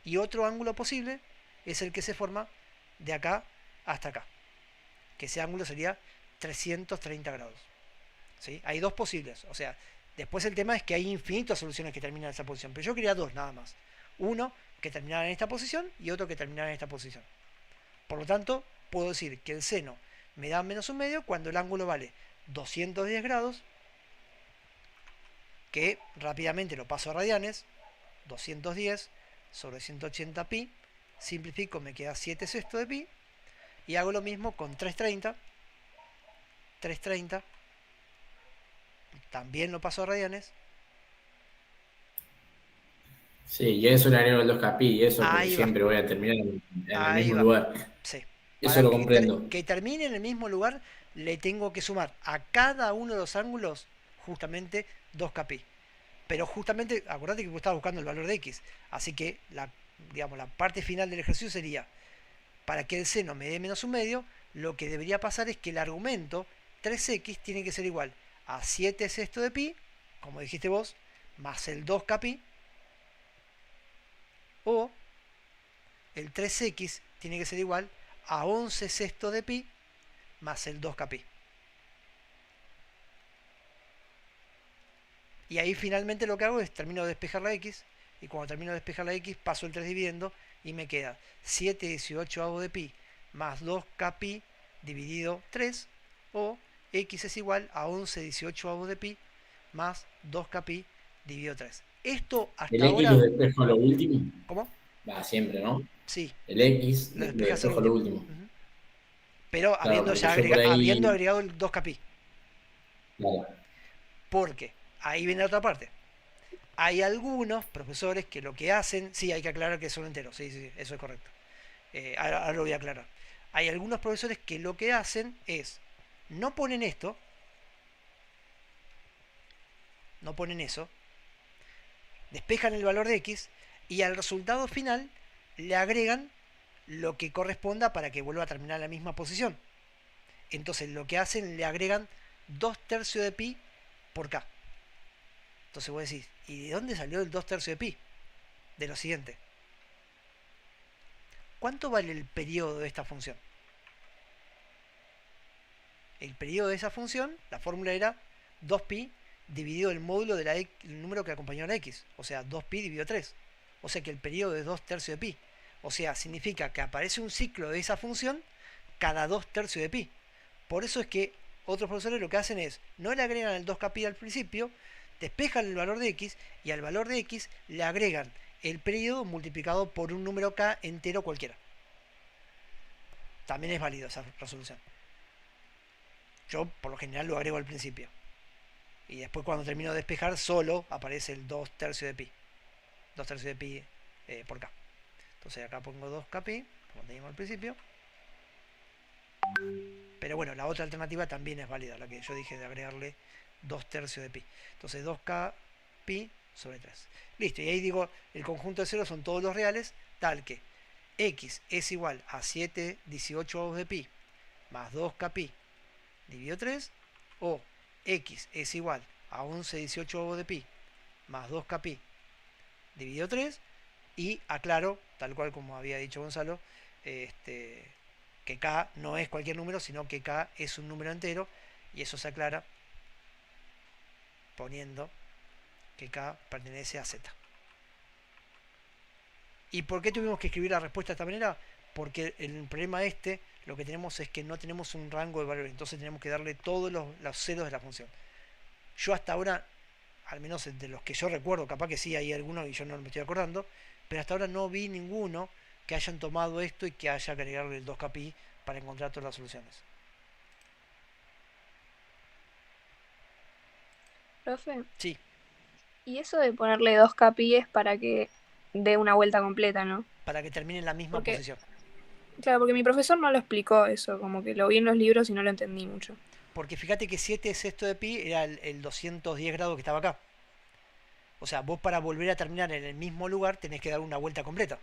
[SPEAKER 1] y otro ángulo posible es el que se forma de acá hasta acá, que ese ángulo sería 330 grados. ¿Sí? Hay dos posibles, o sea, después el tema es que hay infinitas soluciones que terminan en esa posición, pero yo quería dos nada más. Uno que terminara en esta posición y otro que terminara en esta posición. Por lo tanto, puedo decir que el seno me da menos un medio cuando el ángulo vale 210 grados, que rápidamente lo paso a radianes, 210 sobre 180 pi, simplifico, me queda 7 sextos de pi, y hago lo mismo con 330, también lo paso a radianes.
[SPEAKER 6] Sí, y eso le agrego el 2K y eso porque
[SPEAKER 1] Ahí va,
[SPEAKER 6] siempre voy a terminar en el
[SPEAKER 1] ahí
[SPEAKER 6] mismo
[SPEAKER 1] va.
[SPEAKER 6] lugar.
[SPEAKER 1] Sí.
[SPEAKER 6] Eso
[SPEAKER 1] Para
[SPEAKER 6] lo comprendo.
[SPEAKER 1] que termine en el mismo lugar, le tengo que sumar a cada uno de los ángulos justamente 2kpi. Pero justamente, acordate que vos estabas buscando el valor de x. Así que digamos, la parte final del ejercicio sería, para que el seno me dé menos un medio, lo que debería pasar es que el argumento 3x tiene que ser igual a 7 sexto de pi, como dijiste vos, más el 2k pi, o el 3x tiene que ser igual a 11 sexto de pi más el 2k pi. Y ahí finalmente lo que hago es termino de despejar la x, y cuando termino de despejar la x paso el 3 dividiendo y me queda 7/18 de pi más 2k pi dividido 3, o x es igual a 11/18 de pi más 2k pi dividido 3. Esto hasta
[SPEAKER 6] El X
[SPEAKER 1] ahora...
[SPEAKER 6] lo despejo a lo último.
[SPEAKER 1] ¿Cómo?
[SPEAKER 6] Va siempre, ¿no?
[SPEAKER 1] Sí,
[SPEAKER 6] El X
[SPEAKER 1] lo
[SPEAKER 6] lo
[SPEAKER 1] despejas al
[SPEAKER 6] despejo a lo
[SPEAKER 1] último.
[SPEAKER 6] último.
[SPEAKER 1] Ujú. Pero
[SPEAKER 6] Claro,
[SPEAKER 1] habiendo
[SPEAKER 6] porque
[SPEAKER 1] ya
[SPEAKER 6] yo por
[SPEAKER 1] habiendo
[SPEAKER 6] ahí.
[SPEAKER 1] agregado el 2k pi.
[SPEAKER 6] Claro.
[SPEAKER 1] Porque ahí viene la otra parte. Hay algunos profesores que lo que hacen, sí, hay que aclarar que son enteros, sí, sí, eso es correcto. Ahora lo voy a aclarar. Hay algunos profesores que lo que hacen es, no ponen esto, no ponen eso, despejan el valor de x y al resultado final le agregan lo que corresponda para que vuelva a terminar en la misma posición. Entonces lo que hacen, le agregan 2/3 de pi por k. Entonces vos decís, ¿y de dónde salió el 2/3 de pi? De lo siguiente. ¿Cuánto vale el periodo de esta función? El periodo de esa función, la fórmula era 2pi dividido el módulo del número que acompañó a la x. O sea, 2pi dividido 3. O sea que el periodo es 2/3 de pi. O sea, significa que aparece un ciclo de esa función cada 2/3 de pi. Por eso es que otros profesores lo que hacen es, no le agregan el 2k pi al principio, despejan el valor de x y al valor de x le agregan el periodo multiplicado por un número k entero cualquiera. También es válido esa resolución. Yo por lo general lo agrego al principio. Y después cuando termino de despejar solo aparece el 2/3 de pi. 2/3 de pi por k. Entonces acá pongo 2k pi, como teníamos al principio. Pero bueno, la otra alternativa también es válida, la que yo dije de agregarle 2/3 de pi. Entonces 2k pi sobre 3. Listo, y ahí digo, el conjunto de ceros son todos los reales, tal que x es igual a 7/18 de pi más 2k pi dividido 3, o x es igual a 11/18 de pi más 2k pi dividido 3, y aclaro, tal cual como había dicho Gonzalo, que k no es cualquier número, sino que k es un número entero, y eso se aclara poniendo que k pertenece a z. ¿Y por qué tuvimos que escribir la respuesta de esta manera? Porque el problema lo que tenemos es que no tenemos un rango de valores, entonces tenemos que darle todos los ceros de la función. Yo hasta ahora, al menos de los que yo recuerdo, capaz que sí hay algunos y yo no me estoy acordando, pero hasta ahora no vi ninguno que hayan tomado esto y que haya que agregarle el 2k pi para encontrar todas las soluciones.
[SPEAKER 5] Profe,
[SPEAKER 1] Sí,
[SPEAKER 5] y eso de ponerle 2k pi es para que dé una vuelta completa, ¿no?
[SPEAKER 1] para que termine en la misma
[SPEAKER 5] Porque,
[SPEAKER 1] posición.
[SPEAKER 5] claro, porque mi profesor no lo explicó eso, como que lo vi en los libros y no lo entendí mucho.
[SPEAKER 1] Porque fíjate que 7 sexto de pi era el 210 grados que estaba acá. O sea, vos para volver a terminar en el mismo lugar tenés que dar una vuelta completa.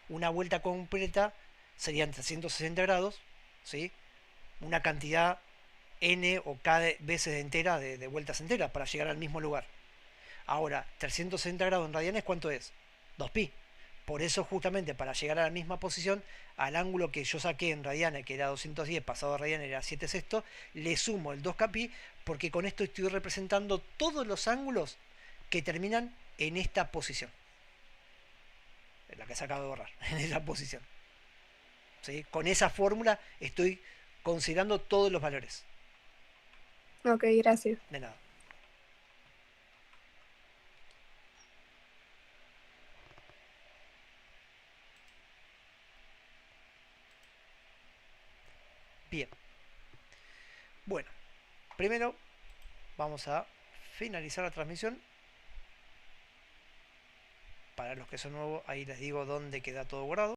[SPEAKER 1] Una vuelta completa serían 360 grados, ¿sí? Una cantidad n o k veces entera de vueltas enteras para llegar al mismo lugar. Ahora, 360 grados en radianes, ¿cuánto es? 2pi. Por eso justamente para llegar a la misma posición, al ángulo que yo saqué en radianes, que era 210, pasado a radianes era 7 sextos, le sumo el 2k pi, porque con esto estoy representando todos los ángulos que terminan en esta posición. La que se acaba de borrar, en esa posición. ¿Sí? Con esa fórmula estoy considerando todos los valores.
[SPEAKER 5] Ok, gracias.
[SPEAKER 1] De nada. Bien. Bueno, primero vamos a finalizar la transmisión. Para los que son nuevos, ahí les digo dónde queda todo guardado.